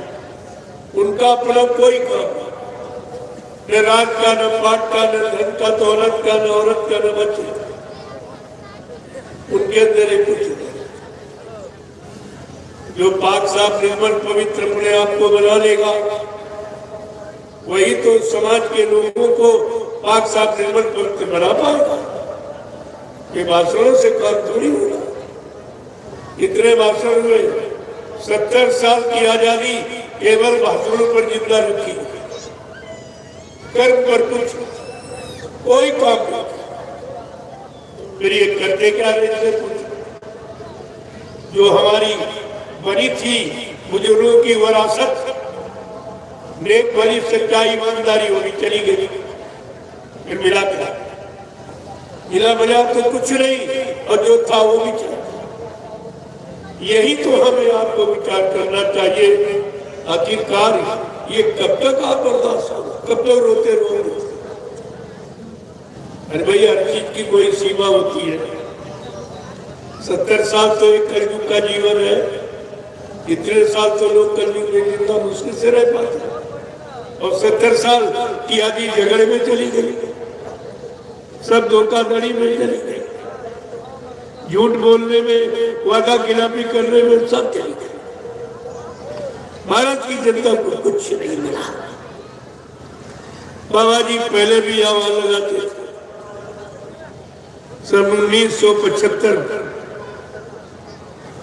उनका अपना कोई काम, न रात का, न पाठ का, न धन का, दौलत का, न औरत का, न बच्चे, उनके अंदर कुछ नहीं। जो पाक साफ निर्मल पवित्र अपने आप को बना लेगा, वही तो समाज के लोगों को पाक साफ निर्मल पवित्र बना पाएगा। ये भाषणों से काम थोड़ी होगा। इतने भाषण हुए, 70 साल की आजादी केवल भाषणों पर जिंदा रखी, कर्म पर कुछ कोई काम नहीं। फिर ये करते क्या रहते कुछ, जो हमारी बनी थी बुजुर्गों की विरासत, नेक भली सच्चाई ईमानदारी होनी, चली गई। फिर मिला तो कुछ नहीं, और जो था वो भी चला। यही तो हमें आपको विचार करना चाहिए। आखिरकार ये कब तक आप बर्दाश्त होगा, कब तक रोते रहोगे? अरे भैया, हर चीज की कोई सीमा होती है। 70 साल तो एक कलयुग का जीवन है, इतने साल तो लोग कलयुग में जितना मुश्किल से रह पाते, और 70 साल की आदि झगड़े में चली गई, सब धोखाधड़ी में चली गई, झूठ बोलने में, वादा खिलाफी करने में सब चली गई। भारत की जनता को कुछ नहीं मिला। बाबा जी पहले भी आवाज लगाते थे। सन 1975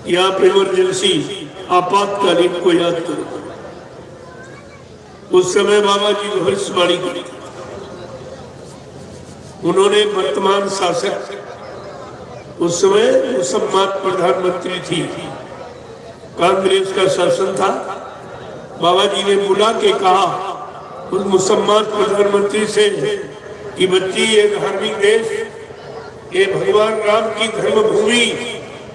यहाँ पे इमरजेंसी आपातकालीन को याद करो, उस समय बाबा जी भविष्यवाणी करी। उन्होंने वर्तमान शासक, उस समय मुसम्मात प्रधानमंत्री थी, कांग्रेस का शासन था। बाबा जी ने बुला के कहा उस मुसम्मात प्रधानमंत्री से कि बच्ची, ये धार्मिक देश, ये भगवान राम की धर्मभूमि,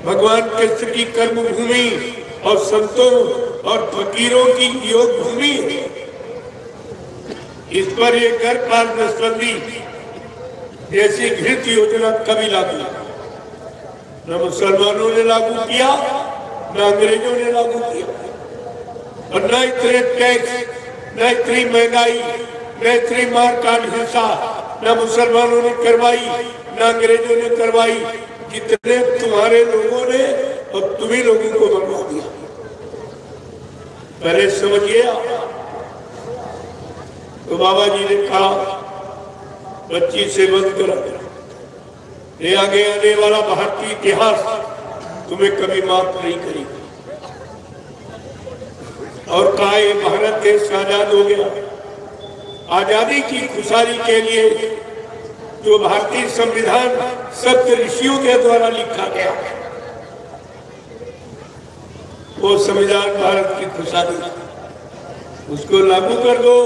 भगवान कृष्ण की कर्म भूमि और संतों और फकीरों की योग भूमि है। इस पर ये कर पाल नसबंदी जैसी घृत योजना कभी लागू न मुसलमानों ने लागू किया, न अंग्रेजों ने लागू किया, और न इतने टैक्स, न इतनी महंगाई, न इतनी मार काट हिंसा न मुसलमानों ने करवाई, न अंग्रेजों ने करवाई, जितने तुम्हारे लोगों ने और तुम्ही लोगों को बनवा दिया। पहले समझिए। तो बाबा जी ने कहा बच्ची से बंद करा, ये आगे आने वाला भारतीय इतिहास तुम्हें कभी माफ नहीं करेगा। और कहा ये भारत देश आजाद हो गया। आजादी की खुशहाली के लिए जो भारतीय संविधान सप्त ऋषियों के द्वारा लिखा गया, वो संविधान भारत की खुशहाली, उसको लागू कर दो।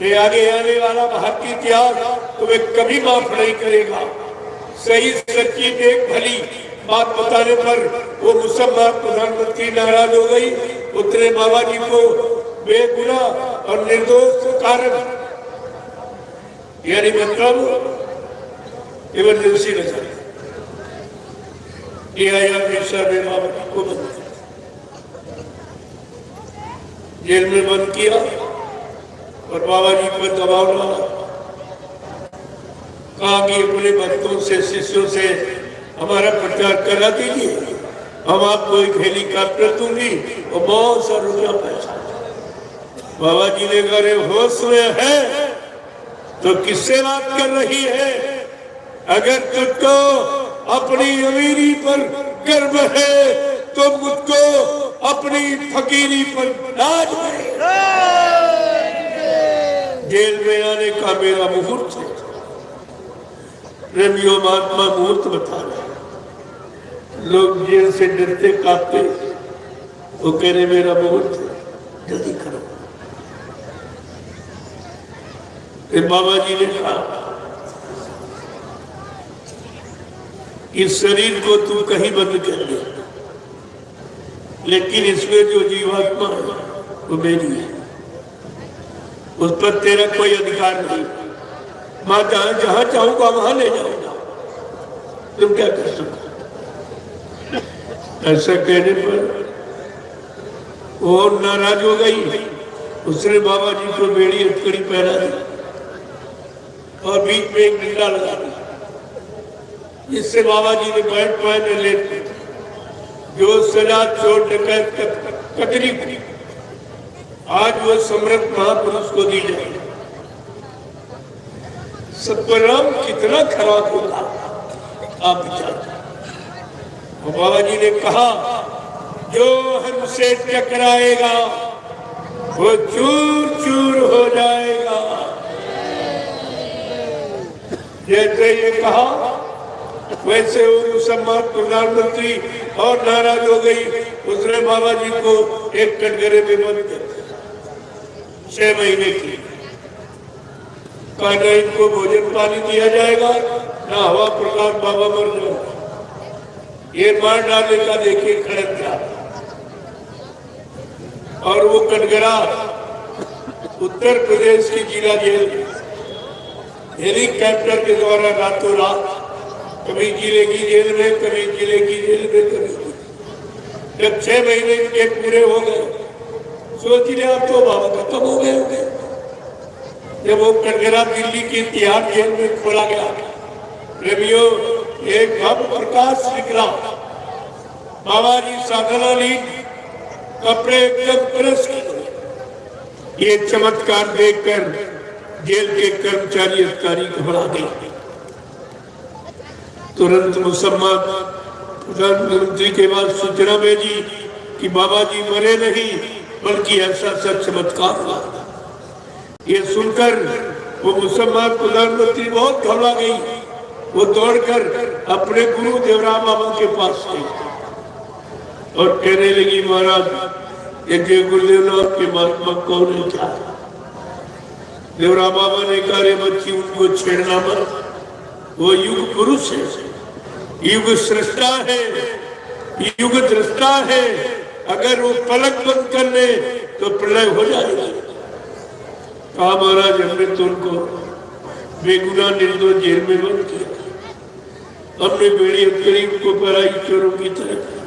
ये आगे आने वाला भारतीय इतिहास तुम्हें कभी माफ नहीं करेगा। सही सच्ची देख भली बात बताने पर वो मुसलमान प्रधानमंत्री नाराज हो गई। उतने बाबा जी को बेगुनाह और निर्दोष कारण यानी मतलब इमरजेंसी न जाए, ये आया पेशा में बाबा को बंद किया, जेल में बंद किया और बाबा जी पर दबाव डाला, कहा कि अपने भक्तों से शिष्यों से हमारा प्रचार करा दीजिए, हम आपको एक हेलीकॉप्टर दूंगी और बहुत सा रुपया पैसा। बाबा जी ने कहा रे होश में है तो किससे बात कर रही है? अगर तुझको अपनी अमीरी पर गर्व है तो मुझको अपनी फकीरी पर नाज है। जेल में आने का मेरा मुहूर्त है। प्रेमियों महात्मा मुहूर्त बता रहे, लोग जेल से डरते कांपते, वो कह रहे मेरा मुहूर्त है, जल्दी करो। फिर बाबा जी ने कहा इस शरीर को तू कहीं बंद कर दे, लेकिन इसमें जो जीवात्मा है वो मेरी है, उस पर तेरा कोई अधिकार नहीं। मैं जहां चाहूंगा वहां ले जाऊंगा, तुम क्या कर सकते? ऐसा कहने पर वो नाराज हो गई। उसने बाबा जी को बेड़ी हथकड़ी पहना दी और बीच में एक डंडा लगा दिया, जिससे बाबा जी ने बैठ पाए लेते जो सजा चोर डकैत कतरी आज वो सम्राट महापुरुष को दी जाए। सतराम कितना खराब होगा आप विचार। और बाबा जी ने कहा जो हमसे टकराएगा वो चूर चूर हो जाएगा। जैसे ये कहा वैसे वो मुसलमान प्रधानमंत्री और नाराज हो गई। उसने बाबा जी को एक कटघरे में बंद कर दिया 6 महीने की। कहना इनको भोजन पानी दिया जाएगा ना हवा प्रकाश, बाबा मर जाएगा। ये मार डालने का देखिए खड़क था। और वो कटघरा उत्तर प्रदेश की जिला जेल हेलीकॉप्टर के द्वारा रातों रात कभी जिले की जेल में, कभी जिले की जेल में, कभी। जब 6 महीने के पूरे हो गए, सोच लिया अब तो बाबा खत्म हो गए होंगे। जब वो कटघरा दिल्ली की तिहाड़ जेल में खोला गया, प्रेमियों एक भव्य प्रकाश निकला। बाबा जी साधना ली, कपड़े एकदम प्रेस किए। ये चमत्कार देखकर जेल के कर्मचारी अधिकारी घबरा गए। तुरंत मुसलमान प्रधानमंत्री के बाद सूचना भेजी कि बाबा जी मरे नहीं, बल्कि ऐसा सच चमत्कार हुआ। ये सुनकर वो मुसलमान प्रधानमंत्री बहुत घबरा गई। वो दौड़कर अपने गुरु देवराम बाबा के पास गई और कहने लगी महाराज ये जय गुरुदेव नाथ के महात्मा कौन है क्या? देवराम बाबा ने कहा रे बच्ची उनको छेड़ना मत, वो युग पुरुष है, युग सृष्टा है, युग दृष्टा है। अगर वो पलक बंद कर ले तो प्रलय हो जाएगा। कहा महाराज हमने तो उनको बेगुनाह निर्दोष जेल में बंद किया, हमने बेड़ी गरीब को पराई चोरों की तरह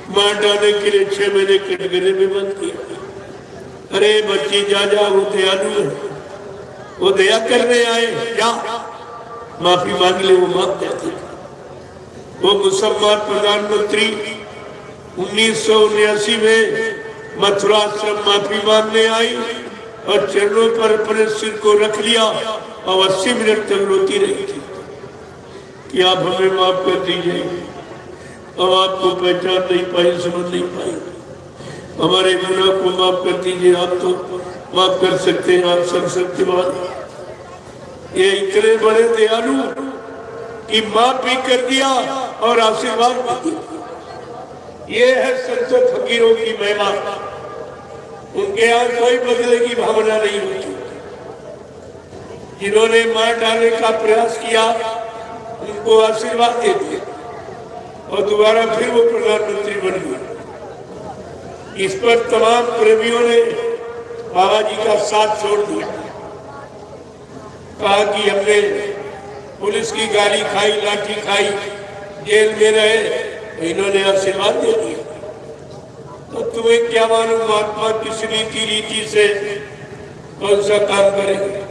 मार डालने के लिए 6 महीने कटघरे में बंद किया। अरे बच्ची जा जा, वो दयालु है, वो दया करने आए, जा माफी मांग ले, वो माफ देते। वो मुसलमान प्रधानमंत्री 1979 में मथुरा से माफी मांगने आई और चरणों पर अपने सिर को रख लिया और 80 मिनट तक रोती रही थी कि आप हमें माफ कर दीजिए, अब आपको पहचान नहीं पाई, समझ नहीं पाई, हमारे गुनाह को माफ कर दीजिए, आप तो माफ कर सकते हैं, आप सर्वशक्तिमान। ये इतने बड़े दयालु कि माफ भी कर दिया और आशीर्वाद भी दिया। ये है संत फकीरों की महिमा। उनके यहाँ कोई बदले की भावना नहीं होती। जिन्होंने मार डालने का प्रयास किया उनको आशीर्वाद दे दिए और दोबारा फिर वो प्रधानमंत्री बन गए। इस पर तमाम प्रेमियों ने बाबा जी का साथ छोड़ दिया। कहा कि हमने पुलिस की गाली खाई, लाठी खाई, जेल में रहे, तो इन्होंने आशीर्वाद दे दिया। तो तुम्हें क्या मालूम महात्मा किस रीति से कौन सा काम करेंगे?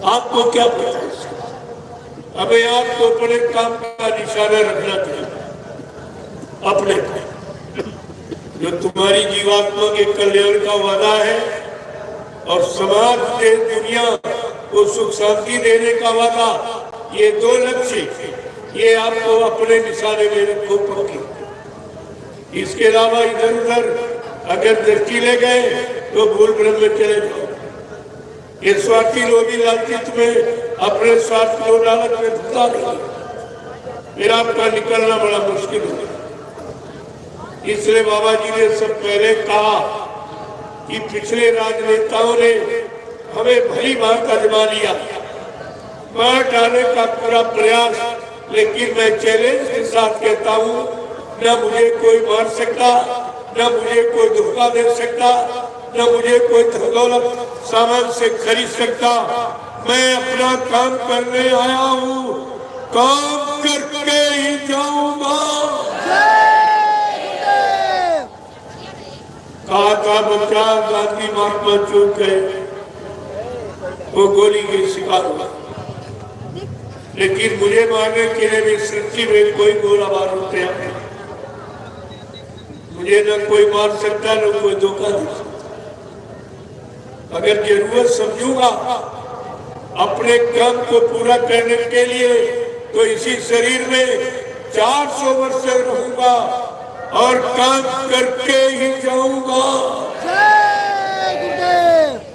आपको क्या पता? हमें आपको अपने काम का निशाना रखना चाहिए, अपने जो तुम्हारी जीवात्मा के कल्याण का वादा है और समाज के दुनिया को सुख शांति देने का वादा, ये दो लक्ष्य, ये आपको अपने निशाने में रखो पक्के। इसके अलावा इधर उधर अगर दृष्टि ले गए तो भूल भ्रम में चले जाओ। ये स्वार्थी लोभी लालचित में अपने स्वार्थ को लालच में धुता नहीं, फिर आपका निकलना बड़ा मुश्किल है। इसलिए बाबा जी ने सब पहले कहा कि पिछले राजनेताओं ने हमें भली बात आजमा लिया, मार डालने का पूरा प्रयास, लेकिन मैं चैलेंज के साथ कहता हूँ, न मुझे कोई मार सकता, न मुझे कोई धोखा दे सकता, न मुझे कोई दौलत सामान से खरीद सकता। मैं अपना काम करने आया हूँ, काम करके ही जाऊंगा। कहा था बच्चा, गांधी महात्मा चूक गए, वो गोली के शिकार हुआ, लेकिन मुझे मारने के लिए भी सच्ची में कोई गोला बारूद तैयार नहीं। मुझे न कोई मार सकता, न कोई धोखा दे सकता। अगर जरूरत समझूंगा अपने काम को पूरा करने के लिए, तो इसी शरीर में 400 वर्ष रहूंगा और काम करके ही जाऊंगा।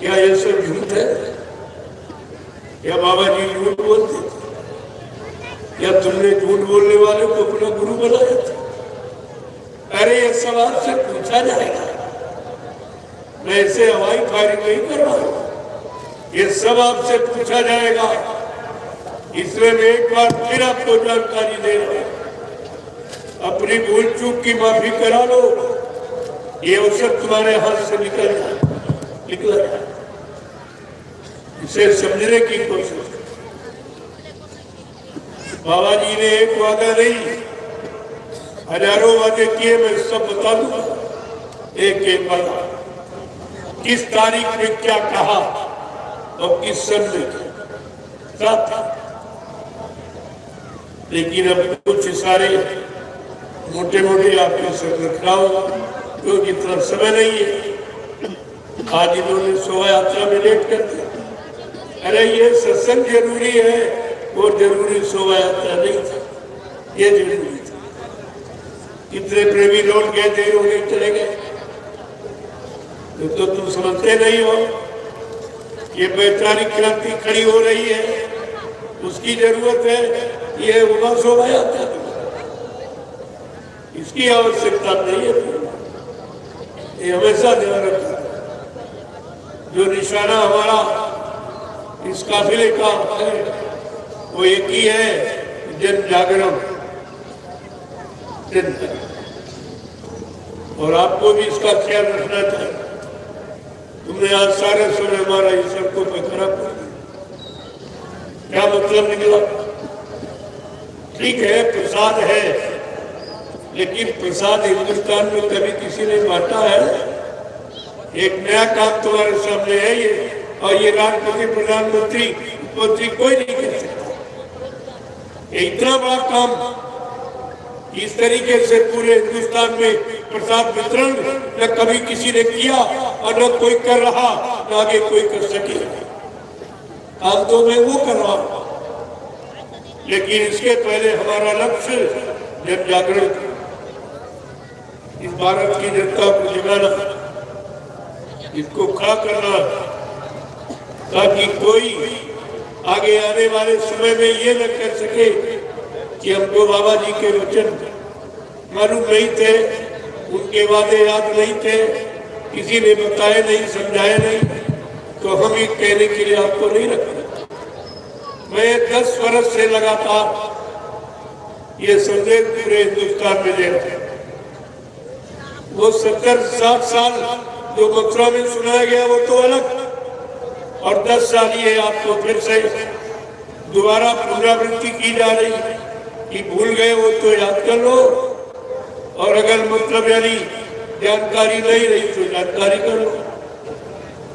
क्या ये सब झूठ है? या बाबा जी झूठ बोलते थे? या तुमने झूठ बोलने वाले को अपना गुरु बनाया था? अरे ये सवाल से पूछा जाएगा, मैं ऐसे हवाई फायरिंग नहीं कर रहा हूं, ये सब आपसे पूछा जाएगा। इसलिए मैं एक बार फिर आपको जानकारी दे रहा हूं, अपनी भूल चूक की माफी करा लो, ये अवसर तुम्हारे हाथ से निकल जाए। इसे समझने की कोशिश। बाबा जी ने एक वादा नहीं, हजारों वादे किए, मैं सब बता दूंगा एक एक वादा, किस तारीख में क्या कहा और किस सन में क्या था। लेकिन अब कुछ इशारे मोटे मोटे आपके साथ रख रहा हूं, क्योंकि इतना समय नहीं है। आज इन्होंने शोभा यात्रा में लेट कर दिया। अरे ये सत्संग जरूरी है, वो जरूरी शोभा यात्रा नहीं था, ये जरूरी था। कितने प्रेमी लोग गए, देर हो गए, चले गए, तो तुम समझते नहीं हो। ये वैचारिक क्रांति खड़ी हो रही है, उसकी जरूरत है, ये होगा शोभा यात्रा, इसकी आवश्यकता नहीं है। ये हमेशा ध्यान रखना, जो निशाना हमारा इस काफिले का है वो एक ही है, जन जागरण। और आपको भी इसका ख्याल रखना चाहिए। तुमने आज सारे समय हमारा इस सड़कों पर खराब कर दिया, क्या मतलब निकला? ठीक है, प्रसाद है, लेकिन प्रसाद हिंदुस्तान में कभी किसी ने बांटा है? एक नया काम तुम्हारे सामने है ये, और ये राष्ट्रपति, प्रधानमंत्री, मुख्यमंत्री कोई नहीं कर सकता। ये इतना बड़ा काम इस तरीके से पूरे हिंदुस्तान में प्रसाद वितरण न कभी किसी ने किया और न कोई कर रहा, न आगे कोई कर सके। काम तो मैं वो कर रहा हूं, लेकिन इसके पहले हमारा लक्ष्य जन जागरण, इस भारत की जनता को जगाना, इसको खड़ा करना, ताकि कोई आगे आने वाले समय में ये न कह सके कि हमको बाबा जी के वचन मालूम नहीं थे, उनके वादे याद नहीं थे, किसी ने बताए नहीं, समझाए नहीं, तो हम ये कहने के लिए आपको नहीं रखते। मैं 10 वर्ष से लगातार ये संदेश पूरे हिंदुस्तान में दे रहा हूं। वो 70-60 साल जो मथुरा में सुनाया गया वो तो अलग, और 10 साल ये आपको फिर से दोबारा पुनरावृत्ति की जा रही कि भूल गए वो तो याद कर लो, और अगर मतलब यानी जानकारी नहीं रही तो जानकारी कर लो,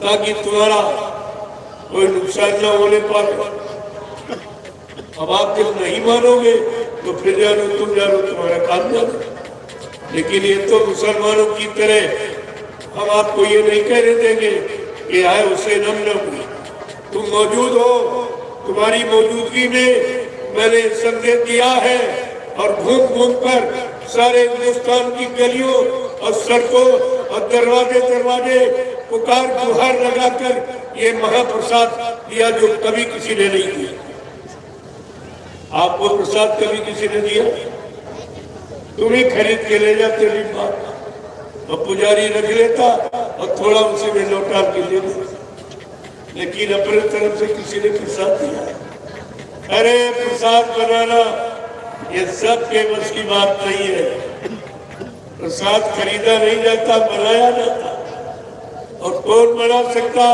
ताकि तुम्हारा कोई नुकसान न होने पाए। अब आप जब नहीं मानोगे तो फिर जानो तुम जानो, तुम्हारा काम जानो। लेकिन ये तो मुसलमानों की तरह हम आपको ये नहीं कहने देंगे कि आए उसे नम नम, तुम मौजूद हो, तुम्हारी मौजूदगी में मैंने संदेश दिया है, और घूम घूम कर सारे हिंदुस्तान की गलियों और सड़कों और दरवाजे दरवाजे पुकार गुहार लगाकर ये महाप्रसाद दिया जो कभी किसी ने नहीं दिया। आपको प्रसाद कभी किसी ने दिया? तुम्हें खरीद के ले जाते बात, और पुजारी रख लेता और थोड़ा उसी में लौटा के दे देता, लेकिन अपने तरफ से किसी ने प्रसाद दिया? अरे प्रसाद बनाना ये सब के बस की बात नहीं है। प्रसाद खरीदा नहीं जाता, बनाया जाता। और कौन बना सकता?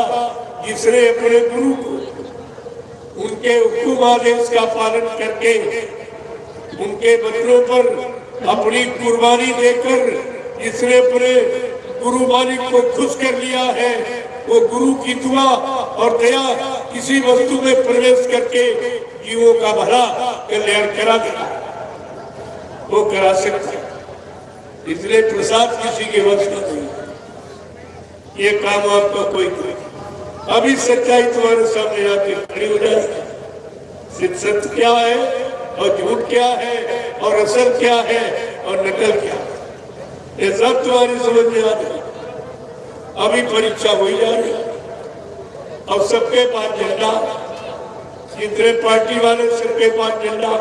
जिसने अपने गुरु को उनके हुक्म आदेश का पालन करके उनके बच्चों पर अपनी कुर्बानी देकर जिसने अपने गुरु मालिक को खुश कर लिया है, वो गुरु की दुआ और दया किसी वस्तु में प्रवेश करके जीवों का भला कल्याण करा देता, वो करा सकता है। इसलिए प्रसाद किसी के वश का नहीं, ये काम आपका कोई नहीं। अभी सच्चाई तुम्हारे सामने आके खड़ी हो जाए, सत्य क्या है और झूठ क्या है और असल क्या है और नकल क्या है, ये सब तुम्हारी समझ में आ जाए। अभी परीक्षा हो ही जा रही, और सबके पास झंडा, जितने पार्टी वाले सबके पास झंडा,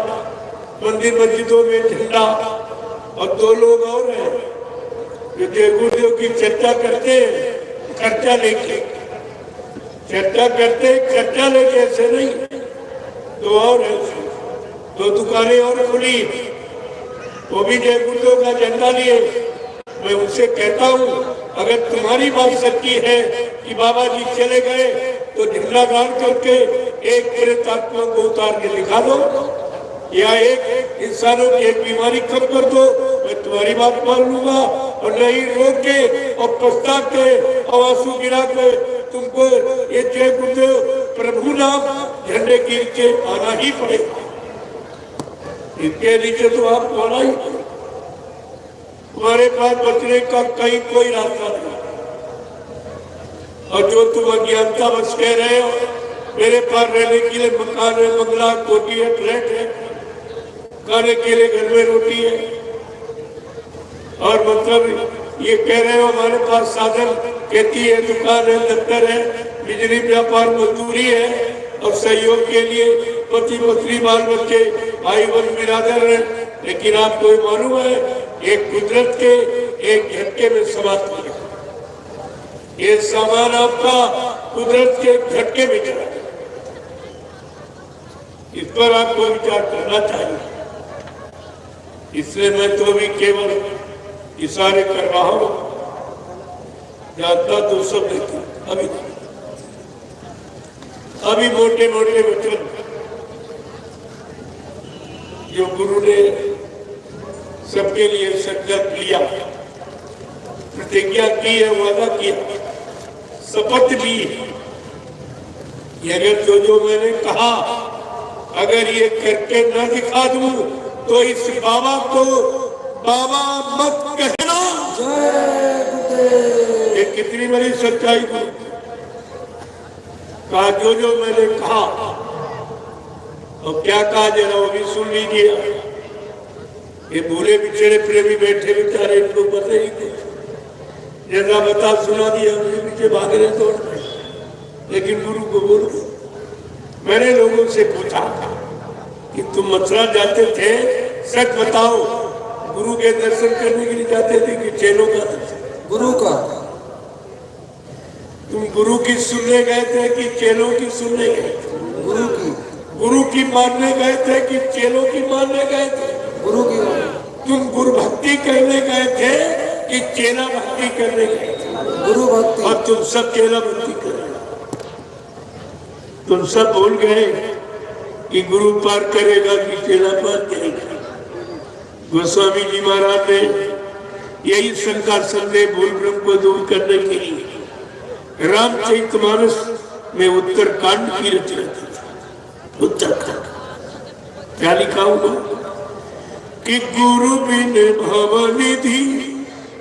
मंदिर मस्जिदों में झंडा, और 2 लोग और हैं जो देवगुरुदेव की चर्चा करते हैं, खर्चा लेके चर्चा करते, खर्चा लेके, ऐसे नहीं। 2 और है, 2 दुकानें और खुली, वो भी देवगुरुदेव का झंडा लिए। मैं उनसे कहता हूँ, अगर तुम्हारी बात सच्ची है कि बाबा जी चले गए तो झंडा गाड़ करके एक प्रेतात्मा को उतार के दिखा दो, या एक इंसानों की एक बीमारी कम कर दो, मैं तुम्हारी बात मान लूंगा। और नहीं रोक के और पछता के और आंसू गिरा के तुमको ये जय गुरुदेव प्रभु नाम झंडे के नीचे आना ही पड़ेगा। इसके नीचे तो आप आना ही पड़ेगा, तुम्हारे पास बचने का कहीं कोई रास्ता नहीं। और जो तुम अज्ञानता बस कह रहे हो, मेरे पास रहने के लिए मकान है, बंगला, कोठी है, फ्लैट है, खाने के लिए घर में रोटी है, और मतलब ये कह रहे हो हमारे पास साधन, खेती है, दुकान है, दफ्तर है, बिजली, व्यापार, मजदूरी है, और सहयोग के लिए पति पत्नी, बाल बच्चे, भाई बहन, बिरादर है। लेकिन आपको मालूम है, एक कुदरत के एक झटके में समाप्त हो गया। ये सामान आपका कुदरत के झटके में चला, इस पर आपको विचार करना चाहिए। इसलिए मैं तो भी केवल इशारे कर रहा हूं, जानता तो सब नहीं। अभी मोटे मोटे वचन जो गुरु ने सबके लिए संकल्प लिया, प्रतिज्ञा की है, वादा किया, शपथ ली, अगर जो मैंने कहा अगर ये करके न दिखा दूं तो इस बाबा को बाबा मत कहना। ये कितनी बड़ी सच्चाई थी। कहा जो मैंने कहा, और क्या कहा जरा वो भी सुन लीजिए। ये भूले बिछड़े प्रेमी बैठे बेचारे, इनको पता ही नहीं, जैसा बता सुना दिया उनके पीछे भाग रहे तोड़ रहे, लेकिन गुरु को बोल दो। मैंने लोगों से पूछा कि तुम मथुरा जाते थे, सच बताओ, गुरु के दर्शन करने के लिए जाते थे कि चेलों का दर्शन? गुरु का। तुम गुरु की सुनने गए थे कि चेलों की सुनने गए थे? गुरु की। गुरु की मानने गए थे कि चेलों की मानने गए थे? गुरु की। तुम गुरु भक्ति करने गए थे कि चेला भक्ति करने गए थे? गुरु भक्ति। और तुम सब चेला भक्ति कर रहे हो। तुम सब भूल गए कि गुरु पार करेगा कि चेला पार करेगा। गोस्वामी जी महाराज ने यही शंका संदेह भूल भ्रम को दूर करने के लिए रामचरितमानस में उत्तरकांड की रचना की। उत्तरकांड क्या लिखा हुआ कि गुरु बिन भवनिधि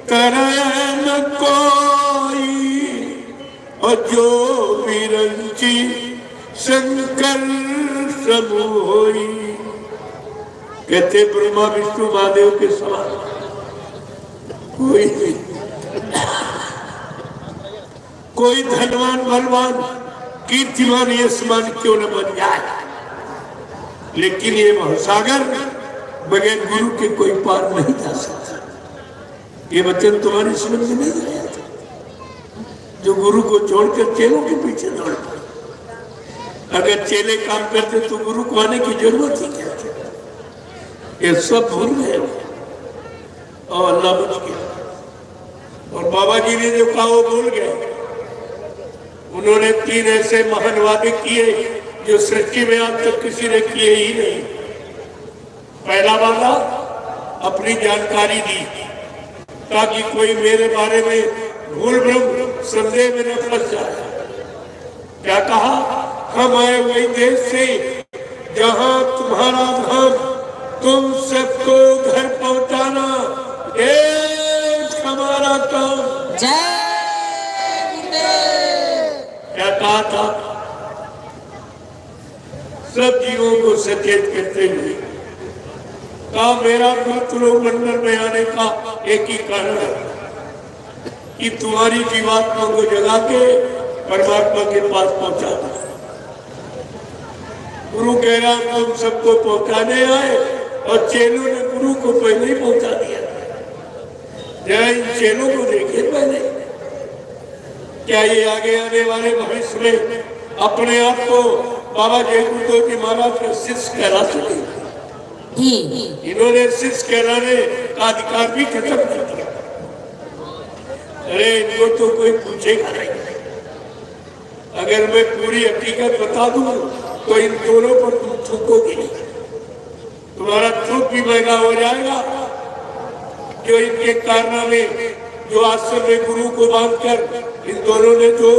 तरह न कोई, और जो विरंची शंकर समोई। कहते ब्रह्मा विष्णु महादेव के समान कोई धनवान बलवान कीर्तिमान यशमान क्यों न बन जाए, लेकिन ये महासागर बगैर गुरु के कोई पार नहीं जा सकता। ये वचन तुम्हारी समझ में नहीं आया था जो गुरु को छोड़कर चेलों के पीछे दौड़ पड़े। अगर चेले काम करते तो गुरु को आने की जरूरत ही क्या थी। ये सब भूल गए और अल्लाह बच गया। और बाबा जी ने जो कहा वो भूल गए। उन्होंने 3 ऐसे महान वादे किए जो सृष्टि में आज तक किसी ने किए ही नहीं। पहला वादा अपनी जानकारी दी ताकि कोई मेरे बारे में भूल भ्रम संदेह में न फंस जाए। क्या कहा? हम आए वही देश से जहां तुम्हारा धाम, तुम सबको घर पहुंचाना एक हमारा काम। क्या कहा था? सब जीवों को सचेत करते हुए कहा मेरा मृत्यु मंडल में आने का एक ही कारण है कि तुम्हारी जीवात्मा को जगा के परमात्मा के पास पहुंचा दो। गुरु कह रहा तुम सबको पहुंचाने आए और चेलों ने गुरु को पहले ही पहुंचा दिया। जरा इन चेलों को देखिए पहले, क्या ये आगे आने वाले भविष्य में अपने आप को बाबा जय गुरुदेव जी महाराज के शिष्य कहला सके? इन्होंने शिष्य कहलाने का अधिकार भी खत्म कर दिया। अरे इनको तो कोई पूछेगा नहीं। अगर मैं पूरी हकीकत बता दूं तो इन दोनों पर तुम थूकोगे नहीं। तुम्हारा थूक भी महंगा हो जाएगा। जो इनके कारनामे, जो आश्रम में गुरु को बांधकर इन दोनों ने जो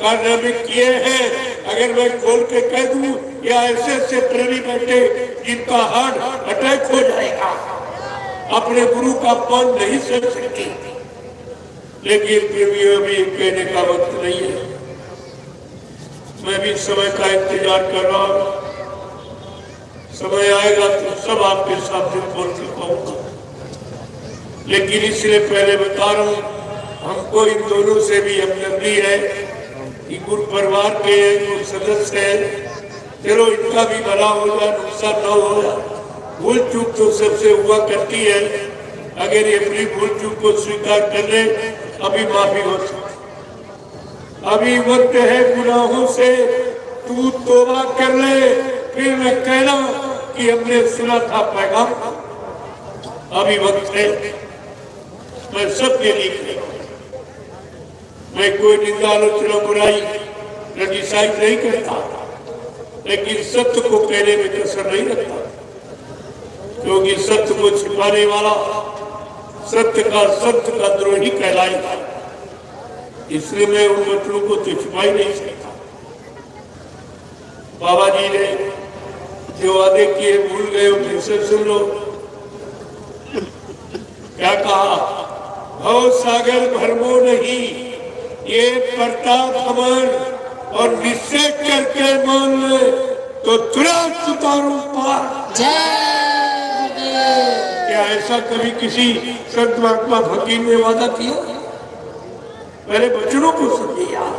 कारनामे किए हैं, अगर मैं खोल के कह दूं या ऐसे प्रेमी बैठे जिनका हार्ट अटैक हो जाएगा, अपने गुरु का अपमान नहीं सह सकती। लेकिन प्रेमियों अभी कहने का वक्त नहीं है। मैं भी समय का इंतजार कर रहा हूं। समय आएगा तो सब आपके सामने बोल के कहूंगा। लेकिन इसलिए पहले बता रहा हूं, हमको इन दोनों से भी हमदर्दी है कि गुरु परिवार के गुरु सदस्य है। चलो इनका भी भला हो जाए, नुकसान न हो जाए। भूल चूक तो सबसे हुआ करती है। अगर ये अपनी भूल चूक को स्वीकार कर ले, अभी माफी हो सकती। अभी वक्त है गुनाहों से तू तौबा कर ले, फिर मैं कहना कि हमने सुना था पैगाम। अभी वक्त है। मैं सबके लिए, मैं कोई निंदा आलोचना बुराई क्रिटिसाइज नहीं करता, लेकिन सत्य को कहने में कसर नहीं रखता, क्योंकि सत्य को छिपाने वाला सत्य का द्रोही कहलाएगा। इसलिए मैं उन वचनों को तो छिपा ही नहीं सकता। बाबा जी ने जो वादे किए भूल गए, फिर से सुन लो। क्या कहा? भव सागर भरमो नहीं, ये प्रताप अमर, और निश्चय करके मान ले तो तुरंत उतारो पार। क्या ऐसा कभी किसी संत महात्मा फकीर ने वादा किया? मेरे वचनों को सुनिए यार।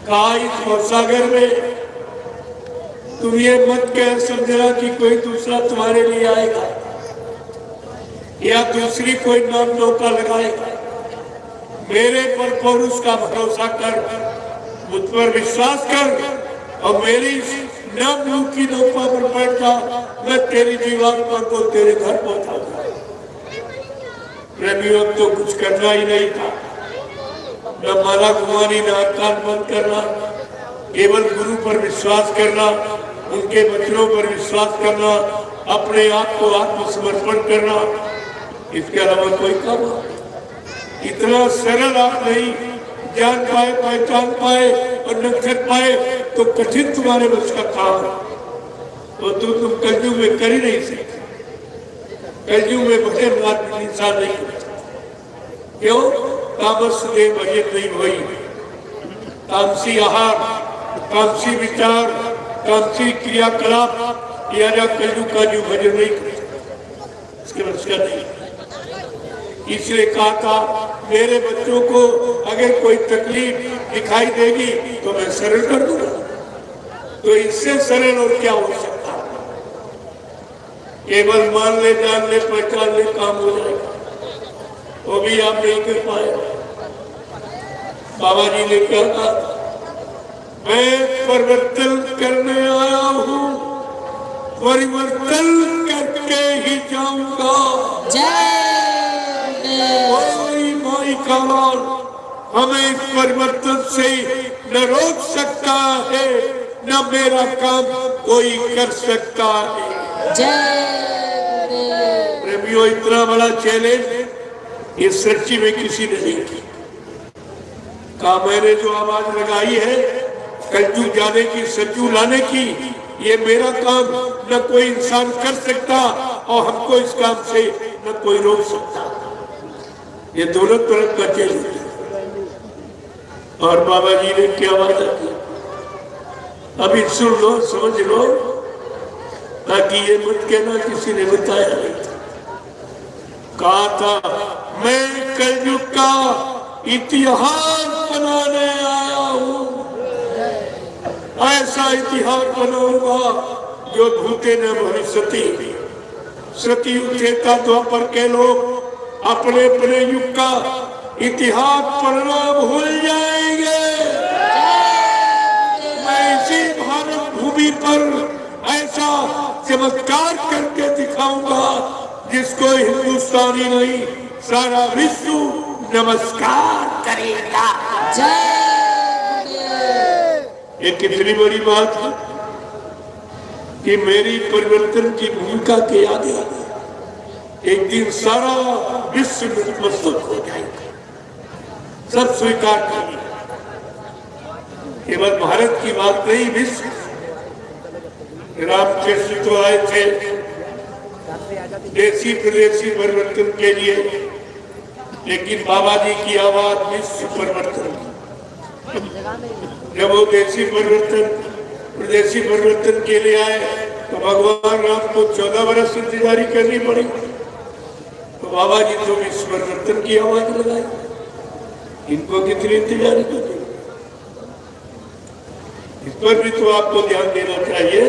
कहा इस भवसागर में तुम ये मत कह समझना कि कोई दूसरा तुम्हारे लिए आएगा या दूसरी कोई नाम नौका लगाएगा। मेरे पर पौरुष का भरोसा कर, मुझ पर विश्वास कर और मेरी नाम की नौका पर बैठ जा। मैं तेरी जीवात्मा को तेरे घर पहुंचा दूंगा। प्रेमियों तो कुछ करना ही नहीं था, न माला घुमानी, न कान बंद करना, केवल गुरु पर विश्वास करना, उनके वचनों पर विश्वास करना, अपने आप को आत्मसमर्पण करना, इसके अलावा कोई काम नहीं। इतना सरल आप नहीं जान पाए, पहचान पाए और न कर पाए तो कठिन तुम्हारे बस का काम है। तो तुम कलयुग में कर ही नहीं सकते। कलयुग में भजन आदमी इंसान नहीं करता। क्यों? तामस दे भजन नहीं हुई। तामसी आहार, तामसी विचार, तामसी क्रियाकलाप या कलयुग का जो भजन नहीं करता, इसके बस का नहीं। इसलिए कहा था मेरे बच्चों को अगर कोई तकलीफ दिखाई देगी तो मैं सरल कर दूंगा। तो इससे सरल और क्या हो सकता? केवल मान ले, जान ले, पहचान ले, काम हो जाएगा। वो भी आप नहीं कर पाए। बाबा जी ने कहा मैं परिवर्तन करने आया हूँ, परिवर्तन करके ही जाऊंगा। कोई माई का हमें इस परिवर्तन से न रोक सकता है, न मेरा काम कोई कर सकता है। प्रेमियों, इतना बड़ा चैलेंज ये सच्ची में किसी ने नहीं किया। कहा मैंने जो आवाज लगाई है कलयुग जाने की, सच्चू लाने की, ये मेरा काम न कोई इंसान कर सकता और हमको इस काम से न कोई रोक सकता। ये दोनों तरफ का चैलेंज। और बाबा जी ने क्या वादा किया अभी सुन लो, समझ लो, ताकि ये मत कहना किसी ने बताया नहीं था। कहा था मैं कलयुग का इतिहास बनाने आया हूँ। ऐसा इतिहास बनाऊंगा जो भूते न भविष्यति। सतयुग त्रेता द्वापर के लोग अपने अपने युग का इतिहास पढ़ना भूल जाएंगे। मैं इसी भारत भूमि पर ऐसा चमत्कार करके दिखाऊंगा जिसको हिंदुस्तानी नहीं सारा विश्व नमस्कार करेगा। ये कितनी बड़ी बात है कि मेरी परिवर्तन की भूमिका के आगे एक दिन सारा विश्व नतमस्तक हो जाएगा, सब स्वीकार करेंगे। केवल भारत की बात नहीं, विश्व। रामकृष्ण तो आए थे देशी प्रदेशी परिवर्तन के लिए, लेकिन बाबा जी की आवाज विश्व परिवर्तन की। जब वो देशी परिवर्तन प्रदेशी परिवर्तन के लिए आए तो भगवान राम को 14 वर्ष इंतजारी करनी पड़ी। तो बाबा जी तो विश्व परिवर्तन की आवाज लगाई, इनको कितनी इंतजारी करनी। इस पर भी तो आपको ध्यान देना चाहिए।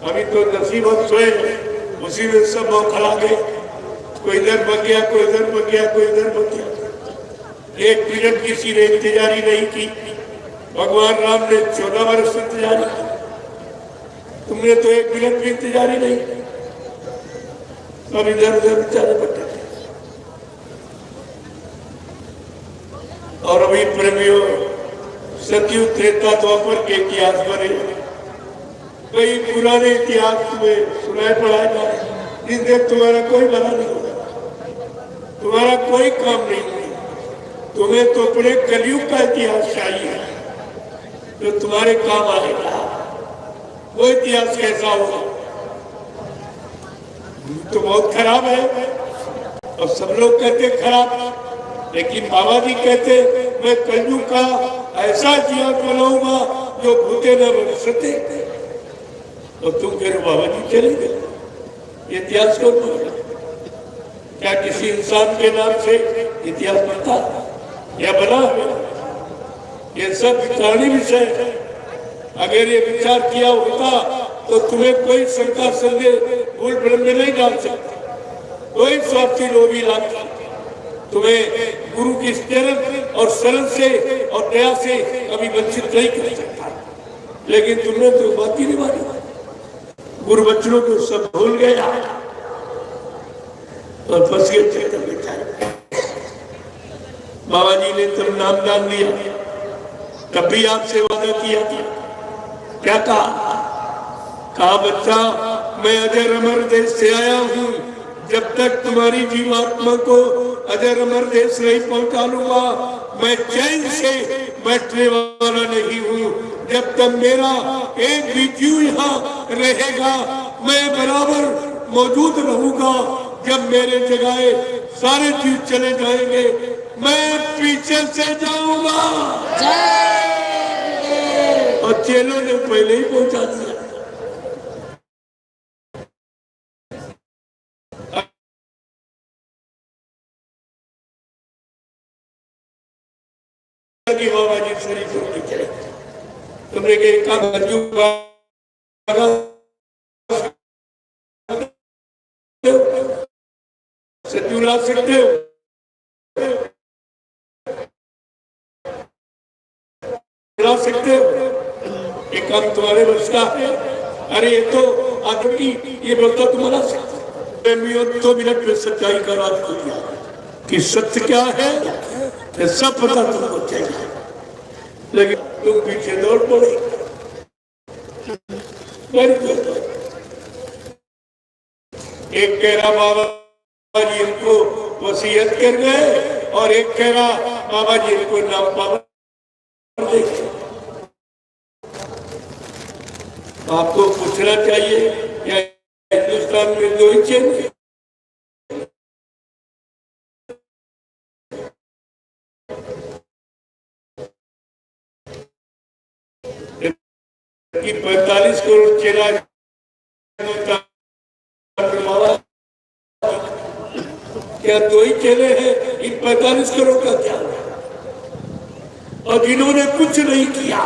अभी तो नसीब स्वयं उसी में सब खड़ा गए, कोई इधर बग गया, कोई इधर बग गया, कोई इधर बग गया। एक मिनट किसी ने इंतजारी नहीं की। भगवान राम ने 14 वर्ष इंतजारी की, तुमने तो एक मिनट भी इंतजारी नहीं। सब इधर उधर बेचारे बैठे थे। और अभी प्रेमियों, सतयुग त्रेता द्वापर के इतिहास बने, कई पुराने इतिहास में सुनाए पढ़ाए जाए, जिससे तुम्हारा कोई भला नहीं होगा, तुम्हारा कोई काम नहीं होगा। तुम्हें तो अपने कलयुग का इतिहास चाहिए जो तुम्हारे काम आएगा। वो इतिहास कैसा होगा? तो बहुत खराब है और सब लोग कहते खराब, लेकिन बाबा जी कहते मैं कलयुग का ऐसा इतिहास बनाऊंगा जो भूते न बन सकते। और तुम कह रहे बाबा जी चले गए, ये इतिहास कौन बोला? क्या किसी इंसान के नाम से इतिहास बनता या बना? ये सब विचारणी विषय है। अगर ये विचार किया होता तो तुम्हें कोई शंका संदेह भूल भ्रम में नहीं डाल सकता, कोई स्वार्थी लोभी लाता तुम्हें गुरु की चरण और शरण से और दया से कभी वंचित नहीं कर सकता। लेकिन तुमने तो बात ही नहीं मानी, गुरु बच्चों को सब भूल गया और फंस गए चक्कर में। बाबा जी ने तब नाम दान लिया, तब भी आपसे वादा किया था। क्या कहा बच्चा मैं अजर अमर देश से आया हूँ, जब तक तुम्हारी जीवात्मा को अजर अमर देश नहीं पहुंचा लूंगा मैं चैन से बैठने वाला नहीं हूँ। जब तक मेरा एक भी जीव यहाँ रहेगा मैं बराबर मौजूद रहूंगा। जब मेरे जगाए सारे जीव चले जाएंगे मैं पीछे से जाऊंगा। और चेलों ने पहले ही पहुंचा दिया। बाबा जी शरीफ होने चले, तुमने क्या सज्जू ला सकते हो, ला सकते हो, एक काम तुम्हारे बस का है। अरे ये तो आदमी ये बोलता तुम्हारा सकते 2 मिनट में सच्चाई का राज खुल गया कि सत्य क्या है ये सब पता तुमको चाहिए, लेकिन तुम पीछे दौड़ पड़े। एक कह रहा बाबा जी इनको वसीयत कर गए और एक कह रहा बाबा जी इनको नाम पावर दे। आपको पूछना चाहिए या हिंदुस्तान में 2 ही चेंज कि 45 करोड़ चेला क्या 2 ही चेले हैं? इन 45 करोड़ का क्या? और जिन्होंने कुछ नहीं किया,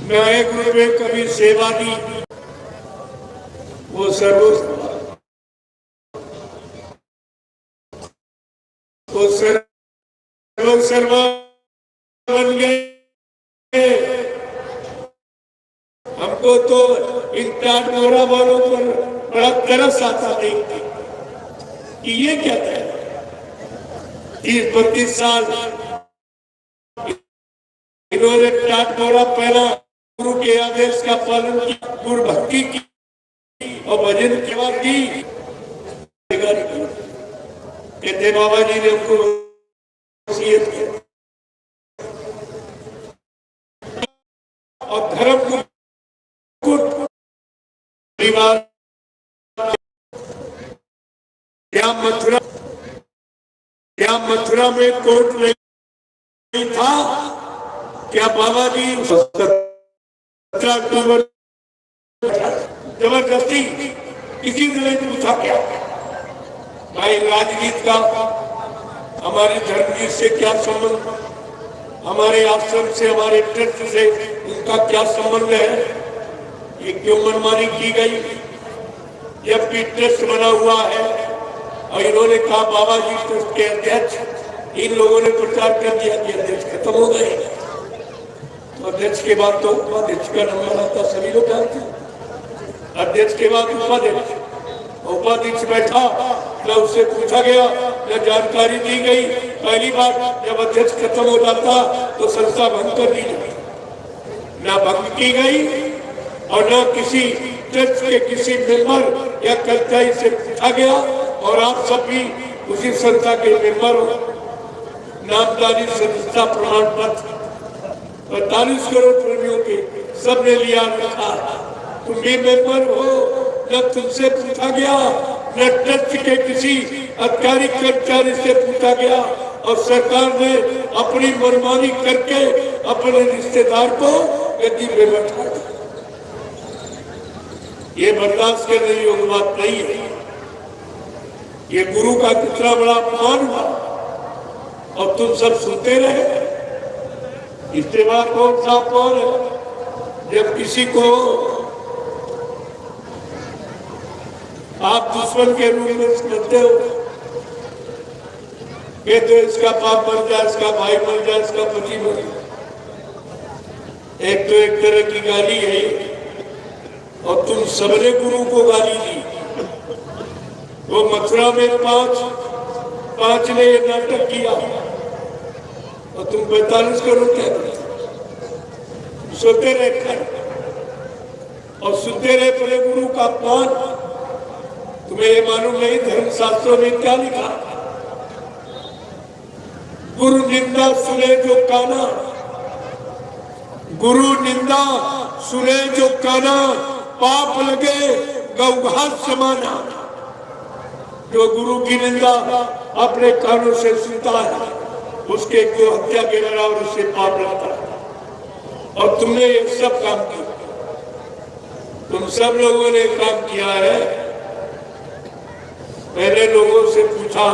नए गुरु में कभी सेवा दी, वो सर्वा बन गए। हमको तो इन टाट मोरा वालों पर बड़ा तरस आता देखते कि ये क्या है। 30-32 साल इन्होंने टाट मोरा पहला गुरु के आदेश का पालन किया, गुरु भक्ति की और भजन की बात की। कहते बाबा जी ने हमको वसीयत की और धर्म को क्या मथुरा में कोर्ट नहीं था? क्या बाबा जी 17 अक्टूबर जबरदस्ती किसी ने नहीं पूछा? क्या भाई राजनीति का हमारे धर्म से क्या संबंध, हमारे आश्रम से हमारे ट्रस्ट से उनका क्या संबंध है? ये क्यों मनमानी की गई? जबकि ट्रस्ट बना हुआ है और इन्होंने कहा बाबा जी ट्रस्ट के अध्यक्ष, इन लोगों ने प्रचार कर दिया कि अध्यक्ष खत्म हो गए। तो अध्यक्ष के बाद तो उपाध्यक्ष का नंबर आता, सभी लोग जानते हैं। अध्यक्ष के बाद उपाध्यक्ष, उपाध्यक्ष बैठा न उससे पूछा गया न जानकारी दी गई। पहली बार जब अध्यक्ष खत्म हो जाता तो संस्था भंग कर दी जाती, न भंग की गई और न किसी ट्रस्ट के किसी मेंबर या कर्मचारी से पूछा गया। और आप सब भी उसी संस्था के मेंबर हो, नामदारी संस्था प्रमाण पत्र 45 करोड़ प्रेमियों के सबने लिया रखा। तुम भी मेंबर हो, न तुमसे पूछा गया न ट्रस्ट के किसी अधिकारी कर्मचारी से पूछा गया और सरकार ने अपनी मनमानी करके अपने रिश्तेदार को गद्दी पे बैठा दिया। ये बर्दाश्त करने योग्य बात नहीं है। ये गुरु का कितना बड़ा अपमान हुआ और तुम सब सुनते रहे। इसके बाद कौन सा अपमान है जब किसी को आप दुश्मन के रूप में समझते हो? ये तो इसका बाप मर जाए, इसका भाई मर जाए, इसका पति मर जाए, एक तो एक तरह की गाली है। और तुम सबने गुरु को गाली दी। वो मथुरा में पांच ने नाटक किया और तुम 45 करोड़ क्या करते? सोते रहे कर और सुनते रहे पहले गुरु का अपमान। तुम्हें ये मालूम नहीं धर्मशास्त्रों में क्या लिखा? गुरु निंदा सुने जो काना, गुरु निंदा सुने जो काना, पाप लगे गौघात समाना। जो गुरु की निंदा अपने कानों से सुनता है उसके को हत्या के बराबर उससे पाप लगता है। और तुमने ये सब काम किया, तुम सब लोगों ने काम किया है। मैंने लोगों से पूछा,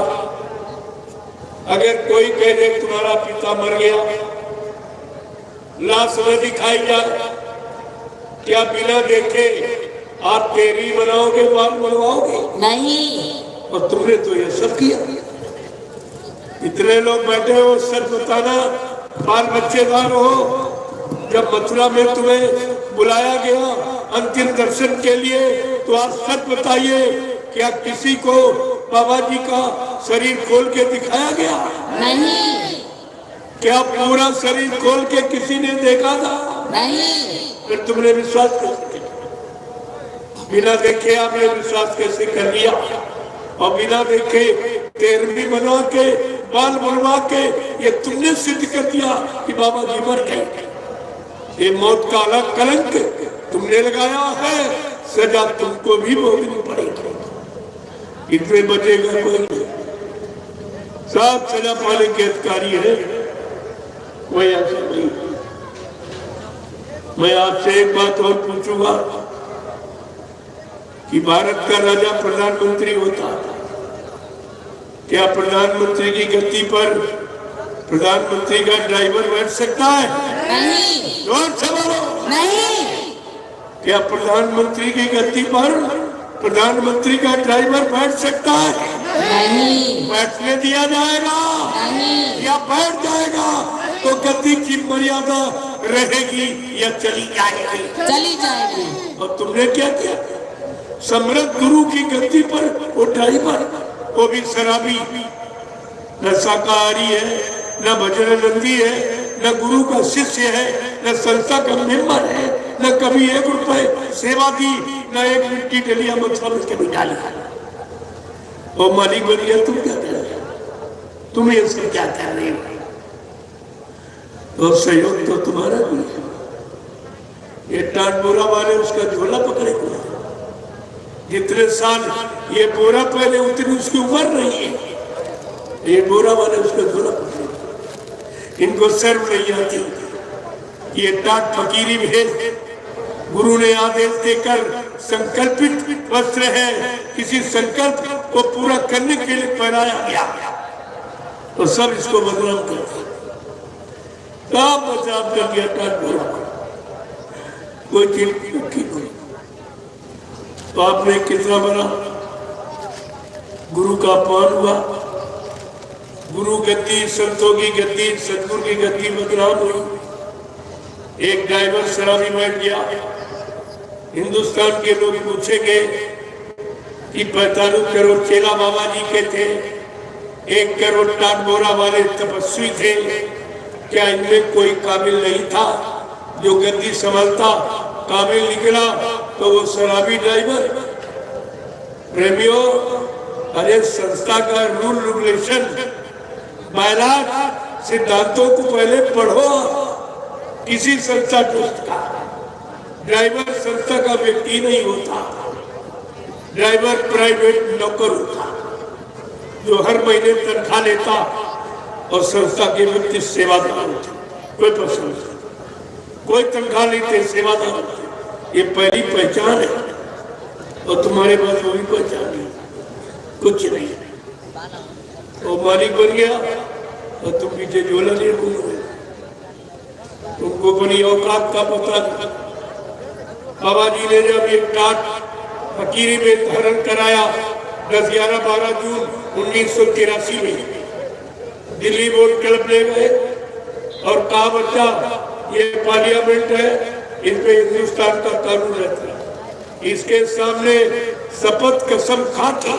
अगर कोई कह दे तुम्हारा पिता मर गया, लाश न दिखाई जाए, क्या बिना देखे आप तेरी बनाओगे, बाल बनवाओगे? नहीं। और तुमने तो ये सब किया। इतने लोग बैठे हो, सच बताना, बाल बच्चेदार हो। जब मथुरा में तुम्हें बुलाया गया अंतिम दर्शन के लिए, तो आप सच बताइए, क्या किसी को बाबा जी का शरीर खोल के दिखाया गया? नहीं। क्या पूरा शरीर खोल के किसी ने देखा था? नहीं। फिर तुमने विश्वास कैसे किया? बिना देखे आपने विश्वास कैसे कर लिया? और बिना देखे 13वीं बनवा के, बाल बनवा के ये तुमने सिद्ध कर दिया कि बाबा जी मर गए। ये मौत का अलग कलंक तुमने लगाया है, सजा तुमको भी भोगनी पड़ेगी। इतने बचेगा कोई नहीं, सब सजा पाने के अधिकारी है, कोई ऐसा नहीं। मैं आपसे एक बात और पूछूंगा कि भारत का राजा प्रधानमंत्री होता, क्या प्रधानमंत्री की गद्दी पर प्रधानमंत्री का ड्राइवर बैठ सकता है? नहीं। जोर से बोलो। नहीं। क्या प्रधानमंत्री की गद्दी पर प्रधानमंत्री का ड्राइवर बैठ सकता है? नहीं। बैठने दिया जाएगा? नहीं। या बैठ जाएगा तो गद्दी की मर्यादा रहेगी या चली जाएगी? चली जाएगी। और तुमने क्या किया? सम्राट गुरु की गद्दी पर वो ड्राइवर, वो भी शराबी, न शाकाहारी है, न भजनानंदी है, न गुरु का शिष्य है, न संस्था का मेंबर है, न कभी 1 रुपए सेवा दी, न एक मिट्टी डलिया मछली के भी डाली। और मालिक बन गया, तुम क्या कर रहे हो? तुम ये सब क्या कर रहे हो? और सहयोग तो तुम्हारा भी है। ये टाट बोरा वाले उसका झोला पकड़े हुए, जितने साल ये बोरा पहले उतनी उसकी उम्र नहीं है, ये बोरा वाले उसका झोला पकड़े। इनको शर्म नहीं आती। ये टाट फकीरी भेद गुरु ने आदेश देकर संकल्पित वस्त्र है, किसी संकल्प को पूरा करने के लिए पहनाया गया, तो सब इसको बदनाम करते, सब बदनाम कर दिया टाट बोरा। कोई चीज की नहीं। तो आपने कितना बड़ा गुरु का अपमान हुआ। गुरु गद्दी, संतों की गद्दी, सतगुरु की गद्दी बदनाम हुई। एक ड्राइवर शराबी बैठ गया। हिंदुस्तान के लोग पूछेंगे कि 45 करोड़ चेला बाबा जी के थे, 1 करोड़ टाट बोरा वाले तपस्वी थे, क्या इनमें कोई काबिल नहीं था जो गद्दी संभालता? काबिल निकला तो वो शराबी ड्राइवर। प्रेमियों, अरे संस्था का रूल रेगुलेशन, बायलाट, सिद्धांतों को पहले पढ़ो। किसी संस्था का ड्राइवर संस्था का व्यक्ति नहीं होता, ड्राइवर प्राइवेट नौकर होता जो हर महीने तनख्वाह लेता और संस्था के व्यक्ति सेवादार होते। कोई पसंद नहीं, कोई तनख्वाह लेते, सेवादार होते। ये पहली पहचान है। और तुम्हारे पास वही पहचान है, कुछ नहीं। वो मालिक बन गया और तुम पीछे झोला लिए घूमोगे। तुमको बड़ी औकात का पता नहीं। बाबा जी ने जब एक टाट फकीरी में धारण कराया 10, 11, 12 जून 1983 में, दिल्ली बोर्ड क्लब ले गए और कहा, बच्चा ये पार्लियामेंट है, इसमें हिंदुस्तान का कानून रहता है, इसके सामने शपथ कसम खा के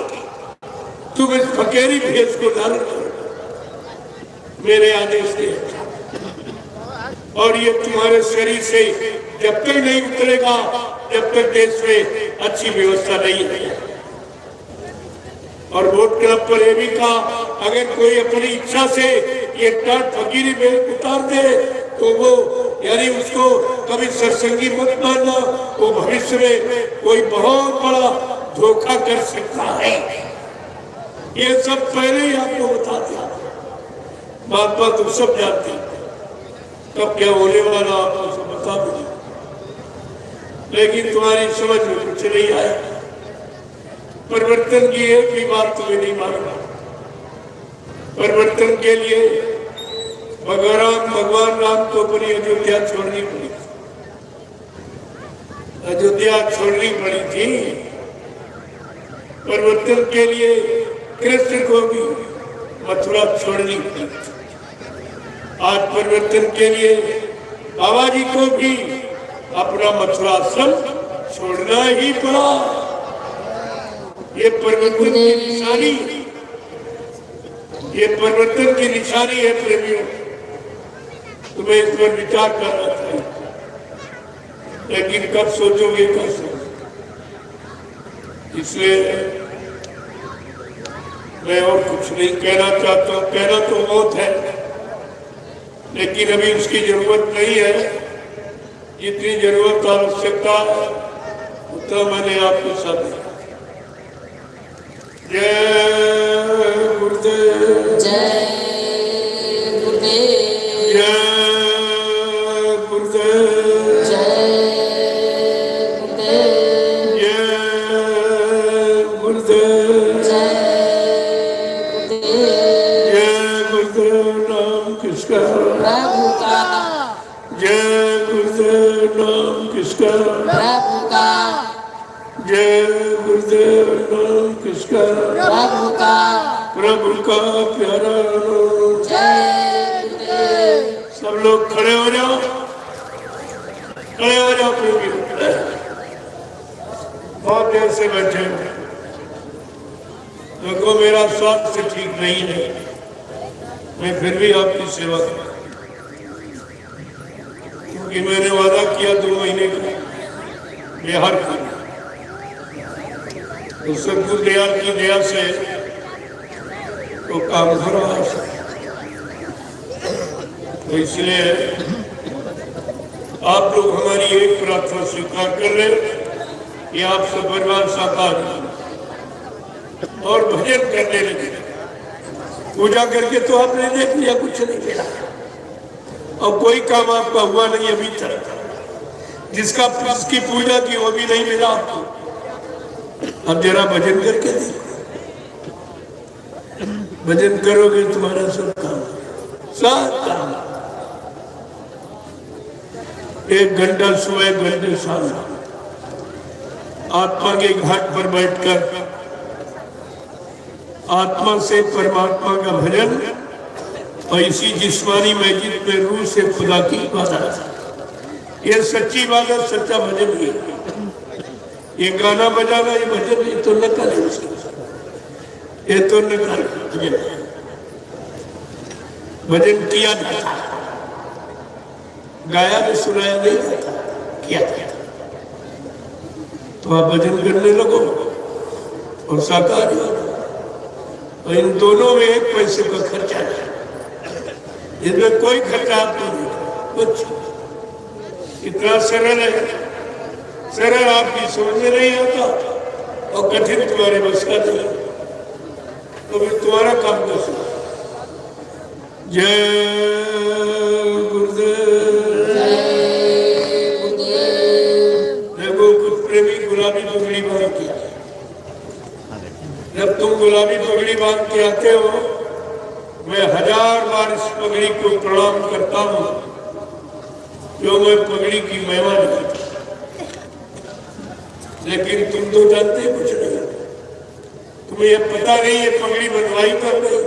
तुम इस फकीरी भेष को धारण करो। मेरे आदेश से और ये तुम्हारे शरीर से जब तक नहीं उतरेगा जब तक देश में अच्छी व्यवस्था नहीं है। और वोट क्लब पर ये भी कहा, अगर कोई अपनी इच्छा से ये टाट फकीरी में उतार दे तो वो यानी उसको कभी सत्संगी मत मानना, वो भविष्य में कोई बहुत बड़ा धोखा कर सकता है। ये सब पहले ही आपको बता दिया, महात्मा तुम सब जानते हैं कब क्या होने वाला आपको सब बता दिया, लेकिन तुम्हारी समझ में कुछ नहीं आया। परिवर्तन की एक भी बात तुम्हें नहीं मालूम। परिवर्तन के लिए भगवान राम को अपनी अयोध्या छोड़नी पड़ी, अयोध्या छोड़नी पड़ी थी। परिवर्तन के लिए कृष्ण को भी मथुरा छोड़नी पड़ी। आज परिवर्तन के लिए बाबा जी को भी अपना मथुराश्रम छोड़ना ही पड़ा। ये परिवर्तन की निशानी, ये परिवर्तन की निशानी है प्रेमियों। तुम्हें इस पर विचार करना चाहिए, लेकिन कब सोचोगे कब सोचोगे। इसलिए मैं और कुछ नहीं कहना चाहता हूँ, कहना तो बहुत है लेकिन अभी उसकी जरूरत नहीं है। जितनी जरूरत आवश्यकता उतना मैंने आपको साथ दिया। जय गुरुदेव, जय गुरुदेव, जय गुरुदेव, जय गुरुदेव, जय गुरुदेव, जय गुरुदेव। नाम किसका? प्रभु का, जय गुरुदेव। नाम किसका? प्रभु का, जय गुरुदेव। नाम किसका? प्रभु का, प्रभु का प्यारा नाम। जय गुरुदेव। सब लोग खड़े हो जाओ, खड़े हो जाओ प्रेमी। बहुत देर से बैठे हो, देखो मेरा स्वास्थ्य ठीक नहीं है, मैं फिर भी आपकी सेवा करूं क्योंकि मैंने वादा किया 2 महीने का बिहार का। तो सदगुरु दयाल की दया से तो काम हो रहा है। तो इसलिए आप लोग हमारी एक प्रार्थना स्वीकार कर ले कि आप सब परिवार साकार और भजन करने लगे। पूजा करके तो आपने देख लिया, कुछ नहीं मिला और कोई काम आपका हुआ नहीं अभी तक। जिसकी पूजा की वो भी नहीं मिला आपको। अब जरा भजन करके देखो, भजन करोगे तुम्हारा सब काम। 1 घंटा सुबह, 1 घंटे शाम आत्मा के घाट पर बैठकर आत्मा से परमात्मा का भजन और इसी जिस्मानी मस्जिद में रूह से खुदा की इबादत। ये सच्ची इबादत, सच्चा भजन ही है। ये गाना बजाना, ये भजन, ये तो नकल है उसकी, ये तो नकल भजन है। भजन किया जाता, गाया में सुनाया नहीं जाता, किया जाता। तो आप भजन करने लगो और साकार हो। और इन दोनों में 1 पैसे का खर्चा है, इसमें कोई खर्चा आपको नहीं, कुछ। इतना सरल है, सरल आपकी समझ में नहीं आता और कठिन तुम्हारे बस का नहीं, तो फिर तुम्हारा काम कैसे? जय गुरुदेव। देखो कुछ प्रेमी गुलाबी पगड़ी बांध के, जब तुम गुलाबी पगड़ी बांध के आते हो, मैं 1000 बार इस पगड़ी को प्रणाम करता हूँ, जो मैं पगड़ी की महिमा जानता। लेकिन तुम तो जानते कुछ नहीं, तुम्हें यह पता नहीं है पगड़ी बनवाई कर गई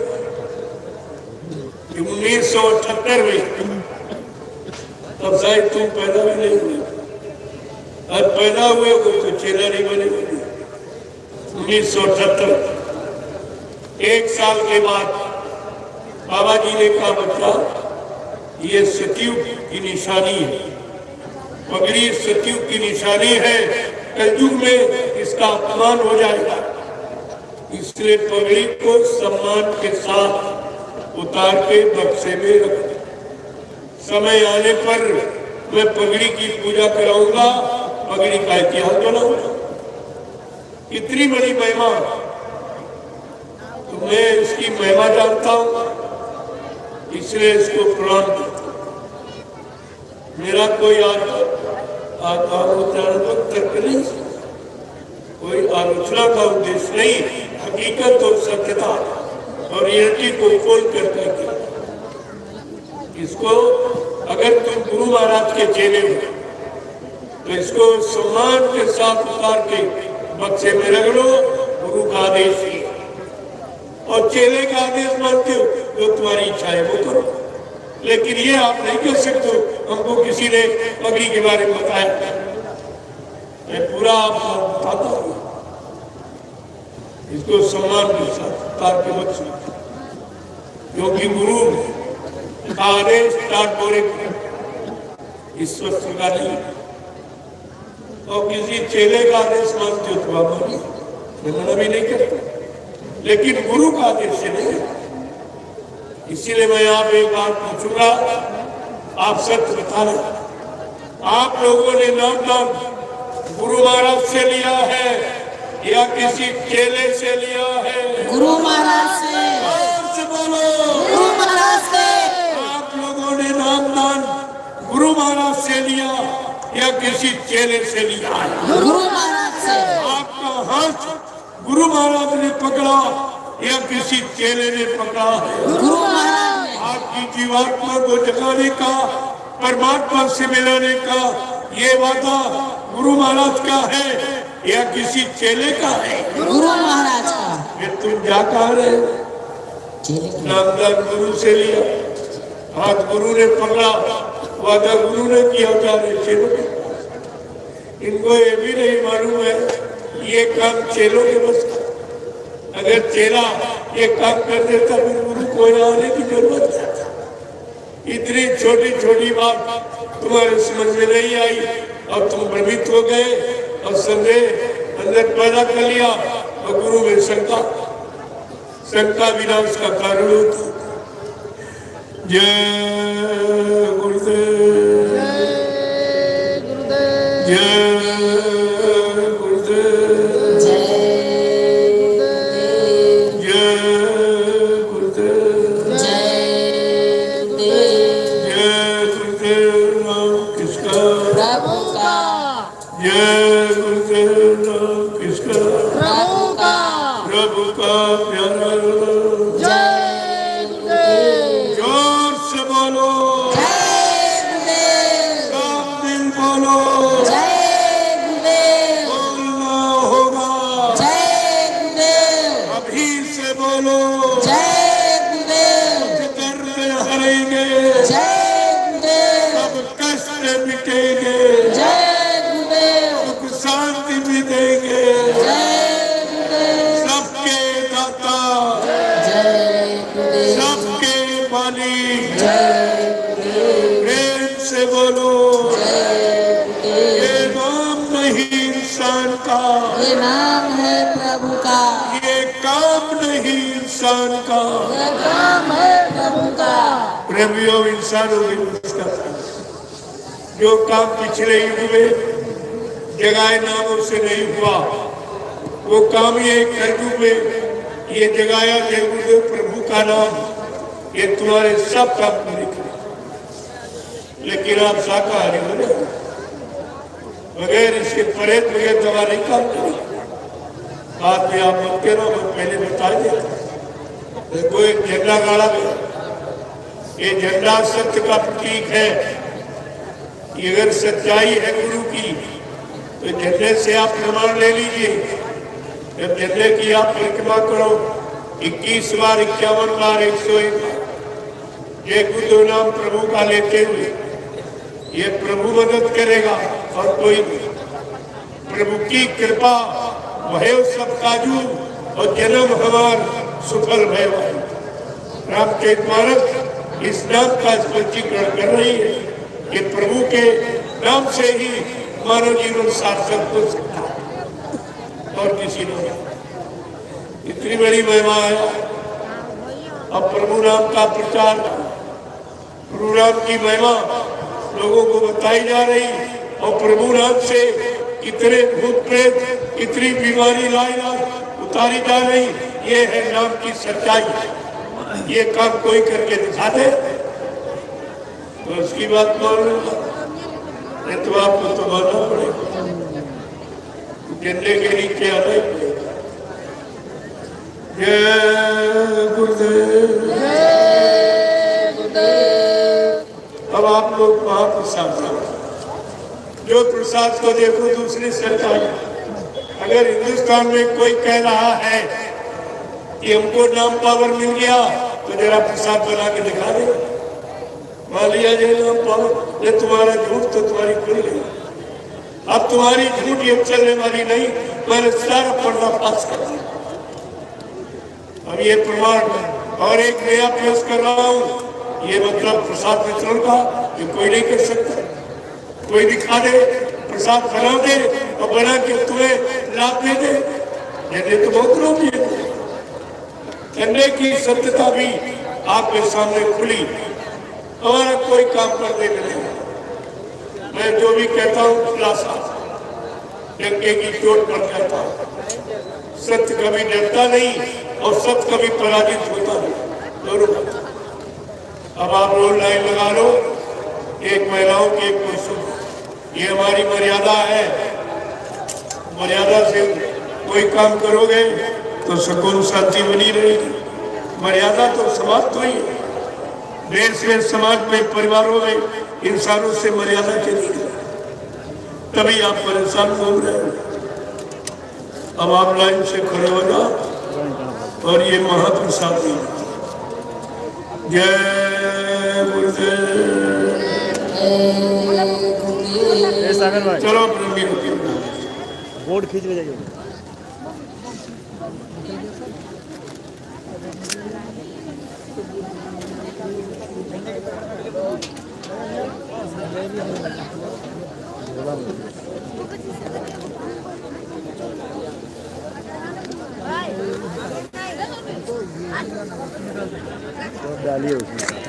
1978 में। तब शायद तुम पैदा भी नहीं हुए, और पैदा हुए हो तो चेला नहीं बने हुए। 1978, 1 साल के बाद बाबा जी ने कहा, बच्चा ये सतयुग की निशानी है। पगड़ी सतयुग की निशानी है। कलयुग में इसका अपमान हो जाएगा, इसलिए पगड़ी को सम्मान के साथ उतार के बक्से में रख। समय आने पर मैं पगड़ी की पूजा कराऊंगा, पगड़ी का इतिहास बनाऊंगा। इतनी बड़ी महिमा, तो मैं इसकी महिमा जानता हूं, इसलिए इसको प्रणाम करता हूं। मेरा कोई तर्क नहीं, कोई आलोचना का उद्देश्य नहीं, हकीकत और सत्यता और रियलिटी को खोल करके इसको, अगर तुम गुरु महाराज के चेले हो तो इसको सम्मान के साथ उतार के बक्से में रख लो। गुरु का आदेश है और चेले का आदेश मानते हो, जो तुम्हारी इच्छा है वो करो, लेकिन ये आप नहीं कर सकते। हमको किसी ने पगड़ी के बारे में बताया, मैं पूरा आपको बताता हूँ। इसको सम्मान के साथ उतार के बक्से, क्योंकि गुरु का आदेश इस वस्त्र का नहीं, और किसी चेले का आदेश मानते हो तो आप मैं मना भी नहीं करता, लेकिन गुरु का आदेश से नहीं। इसीलिए मैं आप एक बात पूछूंगा, आप सत्य बता रहे, आप लोगों ने नाम गुरु महाराज से लिया है या किसी चेले से लिया है? गुरु महाराज से। बोलो, गुरु महाराज से। आप लोगों ने नाम गुरु महाराज से लिया या किसी चेले से लिया है? गुरु महाराज से। आपका हाथ गुरु महाराज ने पकड़ा या किसी चेले ने पकड़ा है? गुरु महाराज ने। आपकी जीवात्मा को जगाने का, परमात्मा से मिलाने का ये वादा गुरु महाराज का है या किसी चेले का है? गुरु महाराज का। फिर तुम जा कहा रहे? नामदान गुरु से लिया, हाथ गुरु ने पकड़ा, वादा गुरु ने किया, जा रहे चेलों के। इनको ये भी नहीं मालूम है ये काम चेलों के बस का। अगर चेला ये काम कर देता फिर गुरु को आने की जरूरत नहीं। इतनी छोटी छोटी बात तुम्हारे समझ में नहीं आई और तुम भ्रमित हो गए और संदेह अंदर पैदा कर लिया और गुरु में शंका विनाश का कारण होता। जय गुरुदेव, जय गुरुदेव, जय गुरुदेव, जय गुरुदेव। नाम किसका? प्रभु का। जय गुरुदेव। नाम किसका? प्रभु का। प्रभु का प्यारा। जय गुरुदेव। जोर से बोलो, जय गुरुदेव। सब दिल बोलो, जय गुरुदेव। बोलना होगा। जय गुरुदेव। अभी से बोलो, जय गुरुदेव। दर्द हरेंगे, जय गुरुदेव। सब कष्ट मिटेंगे, जय गुरुदेव। सुख शांति भी देंगे। जय गुरुदेव। सबके दाता, जय गुरुदेव। सबके मालिक, जय गुरुदेव। प्रेम से बोलो। जय गुरुदेव। ये नाम नहीं इंसान का, ये नाम है प्रभु का। ये काम नहीं इंसान का। ये काम है प्रभु का। प्रेमियों, इंसानों की उसका जो काम पिछले युग में जगाए नामों से नहीं हुआ, वो काम ये कलयुग में ये जगाया जय गुरुदेव प्रभु का नाम, ये तुम्हारे सब काम पूरे करे। लेकिन आप शाकाहारी हो गए, बगैर इसके परहेज बगैर दवा नहीं काम करें। बात में आप मत करो, मैं पहले बता देता। देखो एक झंडा गाड़ा गया, ये झंडा सत्य का प्रतीक है। कि अगर सच्चाई है गुरु की तो झंडे से आप प्रमाण ले लीजिए। जब झंडे की आप परिक्रमा करो 21 बार, 51 बार, 101 बार जय गुरुदेव नाम प्रभु का लेते हुए, ये प्रभु मदद करेगा और कोई नहीं। प्रभु की कृपा भय सब काजू और जन्म हमार सुफल भय। रामचरितमानस इस नाम का स्पष्टीकरण कर रही है। कि प्रभु के नाम से ही मानव जीवन सार्थक हो सकता है और किसी ने इतनी बड़ी महिमा है। अब प्रभु नाम का प्रचार, प्रभु नाम की महिमा लोगों को बताई जा रही और प्रभु नाम से कितने भूत प्रेत, कितनी बीमारी लाइलाज उतारी जा रही। ये है नाम की सच्चाई। ये काम कोई करके दिखा दे तो उसकी बात मान लो, तो आपको तो मानना पड़ेगा। झंडे के नीचे आना ही पड़ेगा। जय गुरुदेव। अब आप लोग महाप्रसाद, जो प्रसाद को देखो दूसरी सरकार, अगर हिंदुस्तान में कोई कह रहा है कि हमको नाम पावर मिल गया तो जरा प्रसाद बना के दिखा दे। मान लिया जाए नाम पावर, ये तुम्हारा झूठ तो तुम्हारी खुल गई। अब तुम्हारी झूठ ये चलने वाली नहीं, मैंने सारा पर्दा पास कर दिया। अब ये प्रमाण और एक नया पेश कर रहा हूँ। ये मतलब प्रसाद वितरण का ये कोई नहीं कर सकता। कोई दिखा दे, प्रसाद बना दे और बना के तुम्हें लाभ दे दे, ये तो बहुत लोग दिए। झंडे की सत्यता भी आपके सामने खुली। हमारा कोई काम करने में नहीं। मैं जो भी कहता हूँ खुलासा डंके की चोट पर कहता हूँ। सत्य कभी डरता नहीं और सत्य कभी पराजित होता नहीं। दोनों। अब आप रोड लाइन लगा लो, एक महिलाओं की एक पुरुषों। ये हमारी मर्यादा है। मर्यादा से कोई काम करोगे तो सुकून शांति बनी रहेगी। मर्यादा तो समाप्त हुई है। देश में, समाज में, परिवारों में इंसानों से मर्यादा चली गई, तभी आप परेशान घूम रहे हो। अब आप लाइन से खड़े हो जाओ और ये महाप्रसाद दी। जय गुरुदेव। चलो बोर्ड खींच ले जाइए। डालिए उसमें।